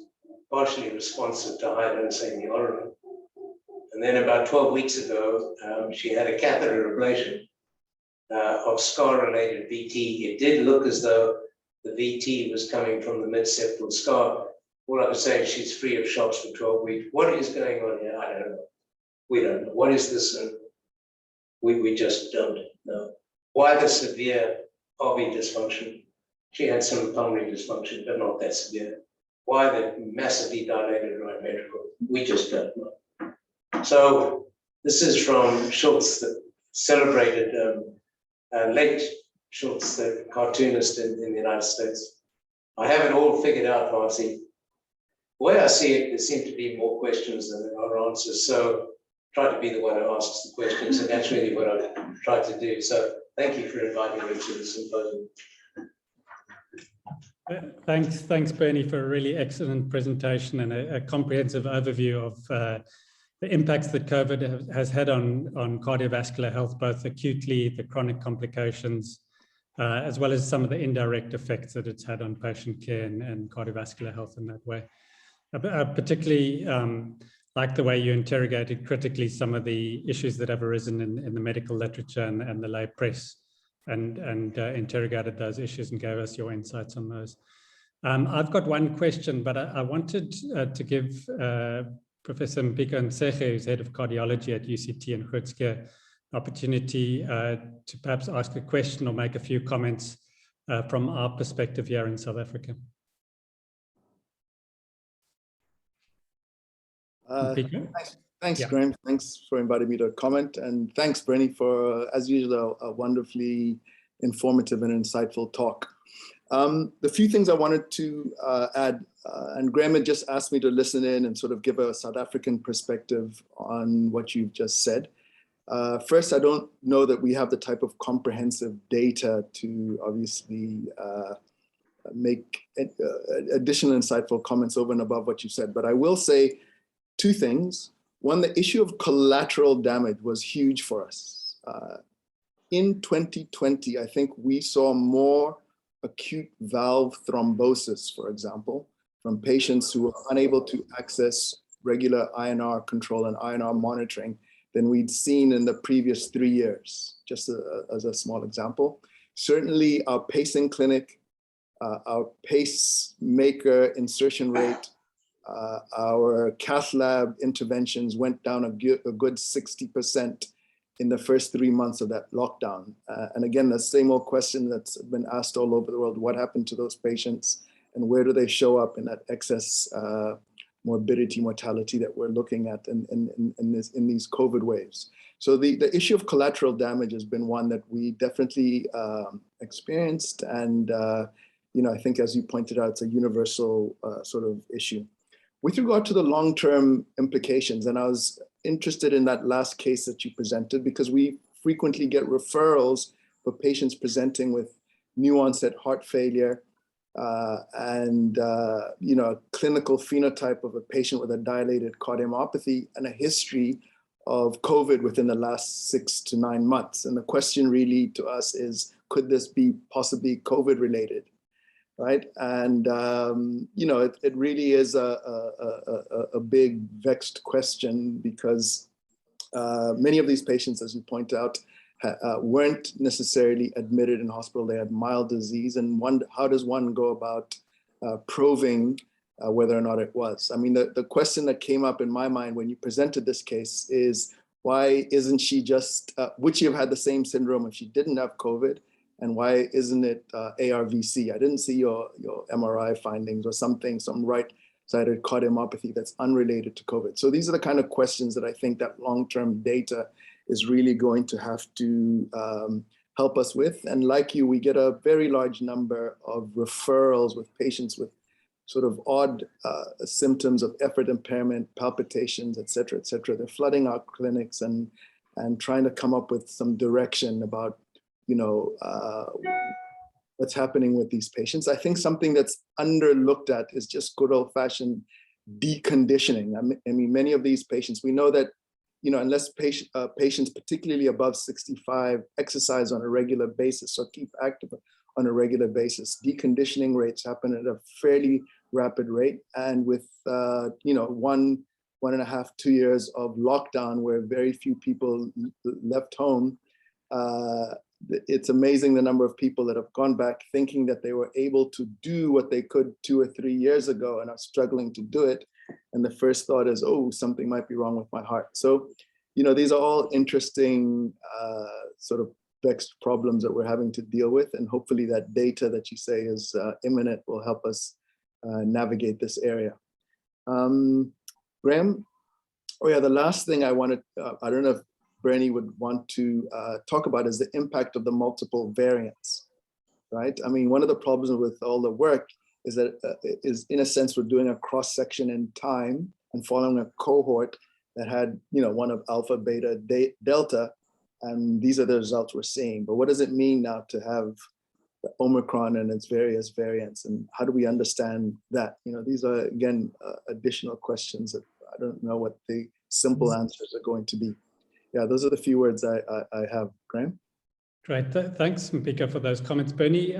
partially responsive to high-dose amiodarone. And then about 12 weeks ago, she had a catheter ablation of scar-related VT. It did look as though the VT was coming from the mid-septal scar. All I could say is she's free of shocks for 12 weeks. What is going on here? I don't know. We don't know. What is this? We just don't know. Why the severe RV dysfunction? She had some pulmonary dysfunction, but not that severe. Why the massively dilated right ventricle? We just don't know. So this is from Schultz, the celebrated late Schultz, the cartoonist in the United States. I have it all figured out, Marcy. The way I see it, there seem to be more questions than there are answers. So try to be the one who asks the questions, and that's really what I've tried to do. So thank you for inviting me to the symposium. Thanks, Bernie, for a really excellent presentation and a comprehensive overview of the impacts that COVID has had on cardiovascular health, both acutely, the chronic complications, as well as some of the indirect effects that it's had on patient care and cardiovascular health in that way. I particularly like the way you interrogated critically some of the issues that have arisen in the medical literature and the lay press, and interrogated those issues and gave us your insights on those. I've got one question, but I wanted to give Professor Mpiko Nseche, who's head of cardiology at UCT in Groote opportunity to perhaps ask a question or make a few comments from our perspective here in South Africa. Thanks, Yeah. Graham. Thanks for inviting me to comment. And thanks, Bernie, for, as usual, a wonderfully informative and insightful talk. The few things I wanted to add, and Graham had just asked me to listen in and sort of give a South African perspective on what you've just said. First, I don't know that we have the type of comprehensive data to obviously make additional insightful comments over and above what you said, but I will say two things. One, the issue of collateral damage was huge for us. In 2020, I think we saw more acute valve thrombosis, for example, from patients who were unable to access regular INR control and INR monitoring than we'd seen in the previous 3 years, just as a small example. Certainly our pacing clinic, our pacemaker insertion rate, our cath lab interventions went down a good 60% in the first 3 months of that lockdown. And again, the same old question that's been asked all over the world: what happened to those patients and where do they show up in that excess morbidity, mortality that we're looking at in these COVID waves? So the issue of collateral damage has been one that we definitely experienced. And I think, as you pointed out, it's a universal sort of issue. With regard to the long-term implications, and I was interested in that last case that you presented, because we frequently get referrals for patients presenting with new onset heart failure and a clinical phenotype of a patient with a dilated cardiomyopathy and a history of COVID within the last 6 to 9 months. And the question really to us is, could this be possibly COVID related? Right, and it really is a big vexed question, because many of these patients, as you point out, weren't necessarily admitted in hospital. They had mild disease, and how does one go about proving whether or not it was? I mean, the question that came up in my mind when you presented this case is, why isn't she just, would she have had the same syndrome if she didn't have COVID? And why isn't it ARVC? I didn't see your MRI findings or something, some right-sided cardiomyopathy that's unrelated to COVID. So these are the kind of questions that I think that long-term data is really going to have to help us with. And like you, we get a very large number of referrals with patients with sort of odd symptoms of effort impairment, palpitations, et cetera, et cetera. They're flooding our clinics and trying to come up with some direction about what's happening with these patients. I think something that's underlooked at is just good old-fashioned deconditioning. I mean, many of these patients, we know that, unless patients, particularly above 65, exercise on a regular basis or keep active on a regular basis, deconditioning rates happen at a fairly rapid rate. And with, 1.5, 2 years of lockdown where very few people left home, it's amazing the number of people that have gone back thinking that they were able to do what they could 2 or 3 years ago and are struggling to do it. And the first thought is, oh, something might be wrong with my heart. So, these are all interesting sort of vexed problems that we're having to deal with. And hopefully that data that you say is imminent will help us navigate this area. Graham? Oh yeah, the last thing I wanted, I don't know if Bernie would want to talk about is the impact of the multiple variants, right? I mean, one of the problems with all the work is that is in a sense, we're doing a cross section in time and following a cohort that had, one of alpha, beta, delta, and these are the results we're seeing. But what does it mean now to have the Omicron and its various variants, and how do we understand that? These are, again, additional questions that I don't know what the simple answers are going to be. Yeah, those are the few words I have. Graham? Great, thanks, Mpika, for those comments. Bernie,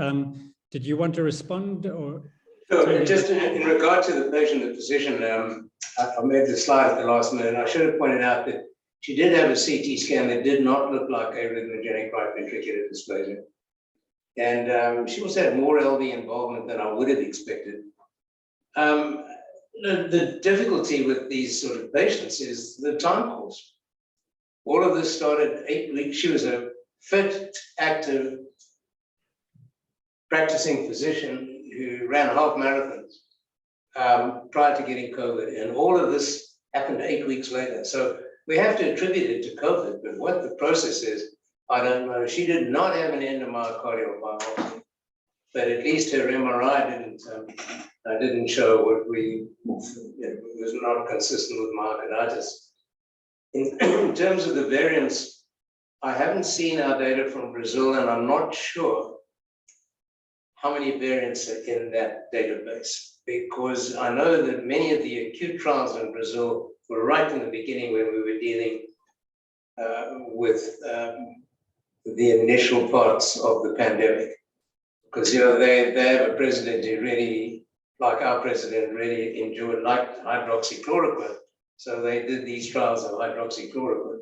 did you want to respond? Or so just in regard to the patient and physician, I made the slide at the last minute, and I should have pointed out that she did have a CT scan that did not look like arrhythmogenic right ventricular dysplasia. And she also had more LV involvement than I would have expected. The difficulty with these sort of patients is the time course. All of this started 8 weeks. She was a fit, active, practicing physician who ran half marathons prior to getting COVID. And all of this happened 8 weeks later. So we have to attribute it to COVID, but what the process is, I don't know. She did not have an endomyocardial biopsy, but at least her MRI didn't show what it was not consistent with myocarditis. In terms of the variants, I haven't seen our data from Brazil, and I'm not sure how many variants are in that database, because I know that many of the acute trials in Brazil were right in the beginning when we were dealing with the initial parts of the pandemic. Because they have a president who really, like our president, really enjoyed, liked hydroxychloroquine. So they did these trials of hydroxychloroquine.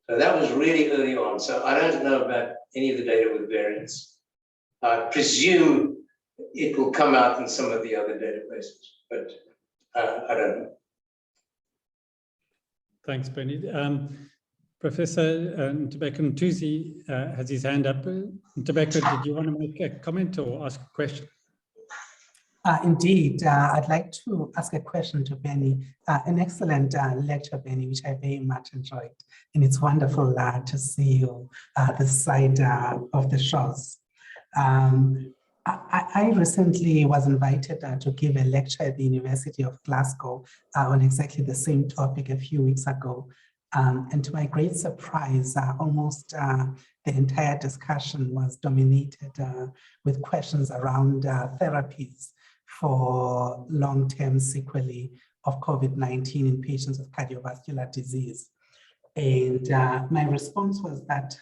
So that was really early on. So I don't know about any of the data with variants. I presume it will come out in some of the other databases, but I don't know. Thanks, Bernie. Professor Ntobeko Mtuzi has his hand up. Ntobeko, did you want to make a comment or ask a question? Indeed, I'd like to ask a question to Benny. An excellent lecture, Benny, which I very much enjoyed. And it's wonderful to see you this side of the shores. I recently was invited to give a lecture at the University of Glasgow on exactly the same topic a few weeks ago. And to my great surprise, almost the entire discussion was dominated with questions around therapies for long-term sequelae of COVID-19 in patients with cardiovascular disease. And my response was that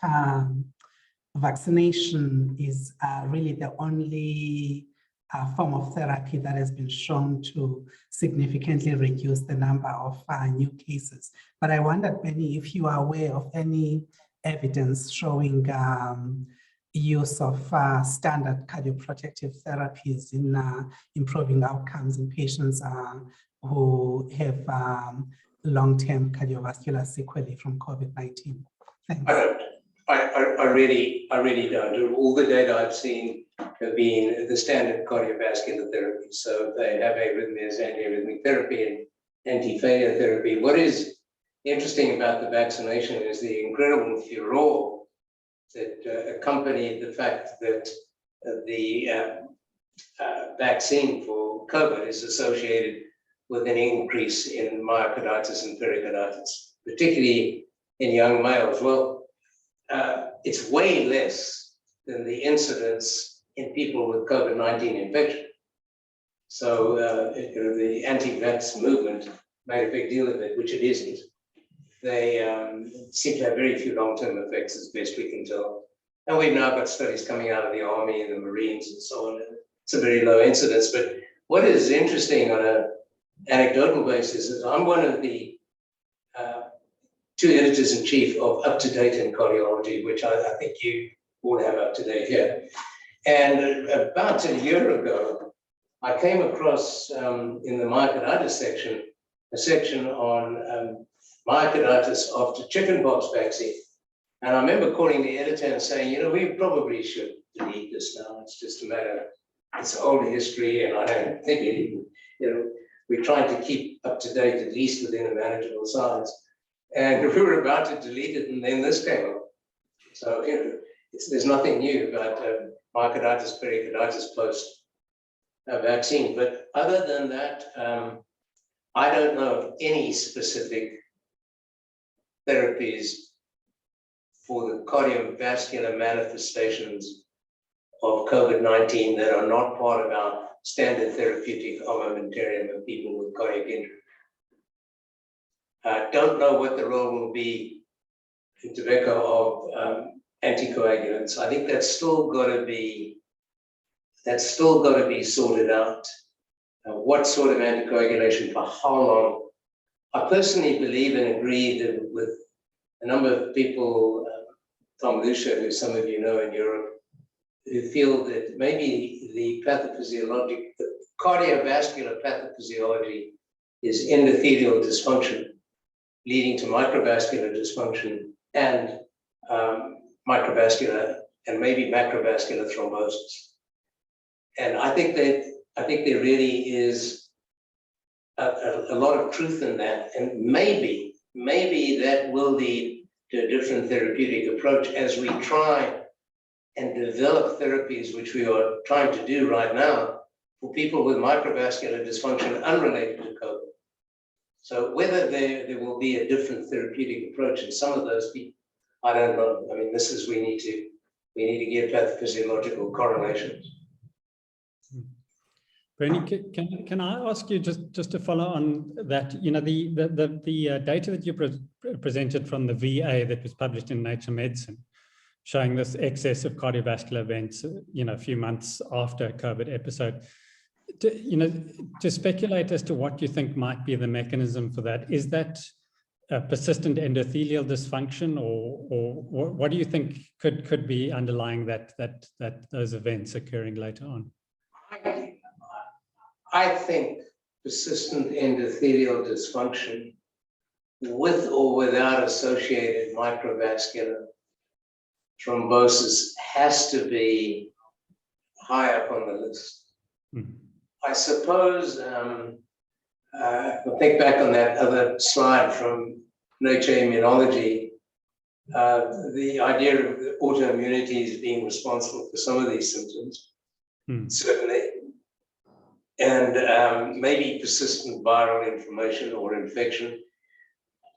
vaccination is really the only form of therapy that has been shown to significantly reduce the number of new cases. But I wondered, Benny, if you are aware of any evidence showing use of standard cardioprotective therapies in improving outcomes in patients who have long-term cardiovascular sequelae from COVID-19. Thanks. I really don't. All the data I've seen have been the standard cardiovascular therapy. So they have arrhythmias, antiarrhythmic therapy, and anti-failure therapy. What is interesting about the vaccination is the incredible furor that accompanied the fact that the vaccine for COVID is associated with an increase in myocarditis and pericarditis, particularly in young males. Well, it's way less than the incidence in people with COVID-19 infection. So the anti-vax movement made a big deal of it, which it isn't. They seem to have very few long-term effects, as best we can tell. And we've now got studies coming out of the Army and the Marines and so on. It's a very low incidence. But what is interesting on an anecdotal basis is I'm one of the 2 editors-in-chief of Up to Date in Cardiology, which I think you all have up to date here. And about a year ago, I came across in the myocarditis section, a section on myocarditis after chickenpox vaccine. And I remember calling the editor and saying, we probably should delete this now. It's just a matter, it's old history, and I don't think it even, we're trying to keep up to date, at least within a manageable size. And we were about to delete it, and then this came up. So, there's nothing new about myocarditis, pericarditis post vaccine. But other than that, I don't know of any specific therapies for the cardiovascular manifestations of COVID-19 that are not part of our standard therapeutic armamentarium of people with cardiac injury. I don't know what the role will be in tobacco of anticoagulants. I think that's still got to be sorted out. What sort of anticoagulation for how long? I personally believe and agree that with a number of people, Tom Lucia, who some of you know in Europe, who feel that maybe the cardiovascular pathophysiology is endothelial dysfunction, leading to microvascular dysfunction and microvascular and maybe macrovascular thrombosis. And I think there really is a lot of truth in that, and maybe that will lead to a different therapeutic approach as we try and develop therapies, which we are trying to do right now, for people with microvascular dysfunction unrelated to COVID. So whether there will be a different therapeutic approach in some of those people, I don't know. I mean, we need to get pathophysiological correlations. Bernie, can I ask you just to follow on that? The data that you presented from the VA that was published in Nature Medicine, showing this excess of cardiovascular events, a few months after a COVID episode. To speculate as to what you think might be the mechanism for that, is that a persistent endothelial dysfunction, or what do you think could be underlying that those events occurring later on? I think persistent endothelial dysfunction, with or without associated microvascular thrombosis, has to be high up on the list. Mm-hmm. I suppose, I'll think back on that other slide from Nature Immunology, the idea of autoimmunity as being responsible for some of these symptoms, certainly, and maybe persistent viral inflammation or infection.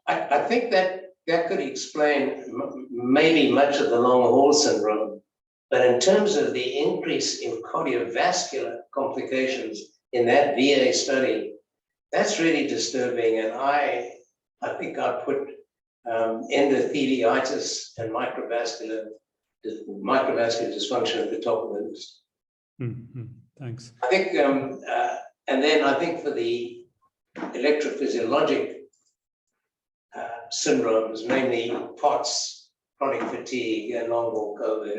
I think that could explain maybe much of the long haul syndrome. But in terms of the increase in cardiovascular complications in that VA study, that's really disturbing. And I think I'd put endotheliitis and microvascular dysfunction at the top of the list. Mm-hmm. Thanks. I think, and then I think for the electrophysiologic syndromes, mainly POTS, chronic fatigue, and long haul COVID,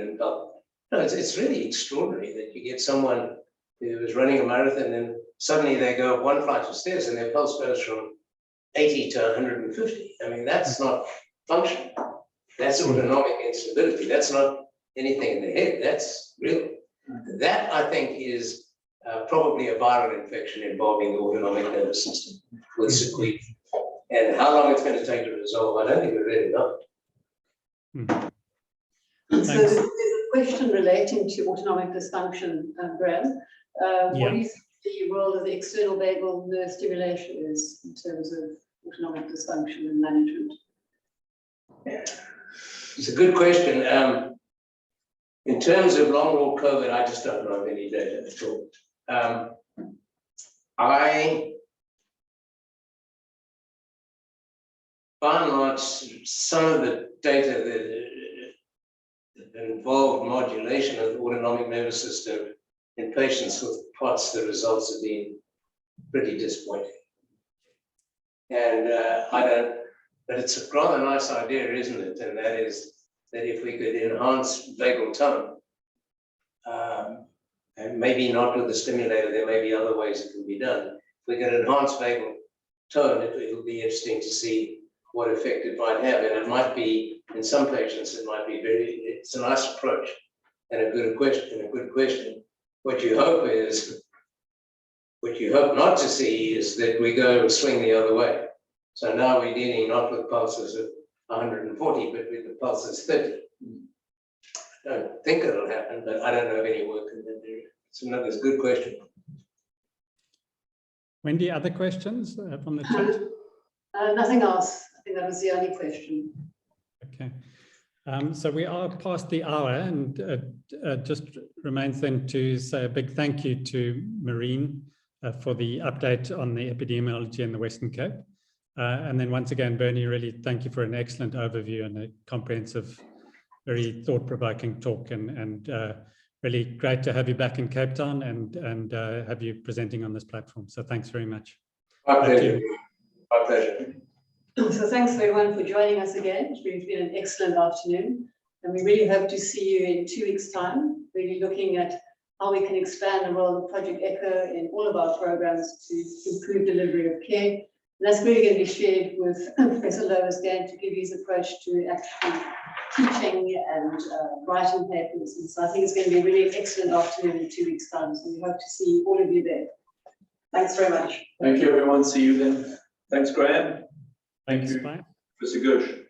and it's really extraordinary that you get someone who is running a marathon and suddenly they go up one flight of stairs and their pulse goes from 80 to 150. I mean, that's not function. That's autonomic instability. That's not anything in the head. That's real. That, I think, is probably a viral infection involving the autonomic nervous system with sequelae. And how long it's going to take to resolve, I don't think we really know. So there's a question relating to autonomic dysfunction, Bram. What do you think the role of the external vagal nerve stimulation is in terms of autonomic dysfunction and management? Yeah. It's a good question. In terms of long haul COVID, I just don't know of any data at all. By and large, some of the data that involved modulation of the autonomic nervous system in patients with POTS, the results have been pretty disappointing. And but it's a rather nice idea, isn't it? And that is that if we could enhance vagal tone, and maybe not with the stimulator, there may be other ways it can be done. If we could enhance vagal tone, it'll be interesting to see what effect it might have. And it might be, in some patients, it might be it's a nice approach and a good question. What you hope not to see is that we go and swing the other way. So now we're dealing not with pulses of 140, but with the pulses 30. I don't think it'll happen, but I don't know of any work in that area. It's another good question. Wendy, other questions from the chat? Nothing else. I think that was the only question. Okay. So we are past the hour, and just remains then to say a big thank you to Maureen for the update on the epidemiology in the Western Cape. And then once again, Bernie, really thank you for an excellent overview and a comprehensive, very thought-provoking talk, and really great to have you back in Cape Town and have you presenting on this platform. So thanks very much. My pleasure. My pleasure. So thanks everyone for joining us again. It's been an excellent afternoon, and we really hope to see you in 2 weeks' time, really looking at how we can expand the role of Project ECHO in all of our programs to improve delivery of care. And that's really going to be shared with Professor Lowe's again to give you his approach to actually teaching and writing papers. And so I think it's going to be a really excellent afternoon in 2 weeks' time. So we hope to see all of you there. Thanks very much. Thank you, everyone. See you then. Thanks, Graham. Thanks, Thank you, bye. Professor Gersh.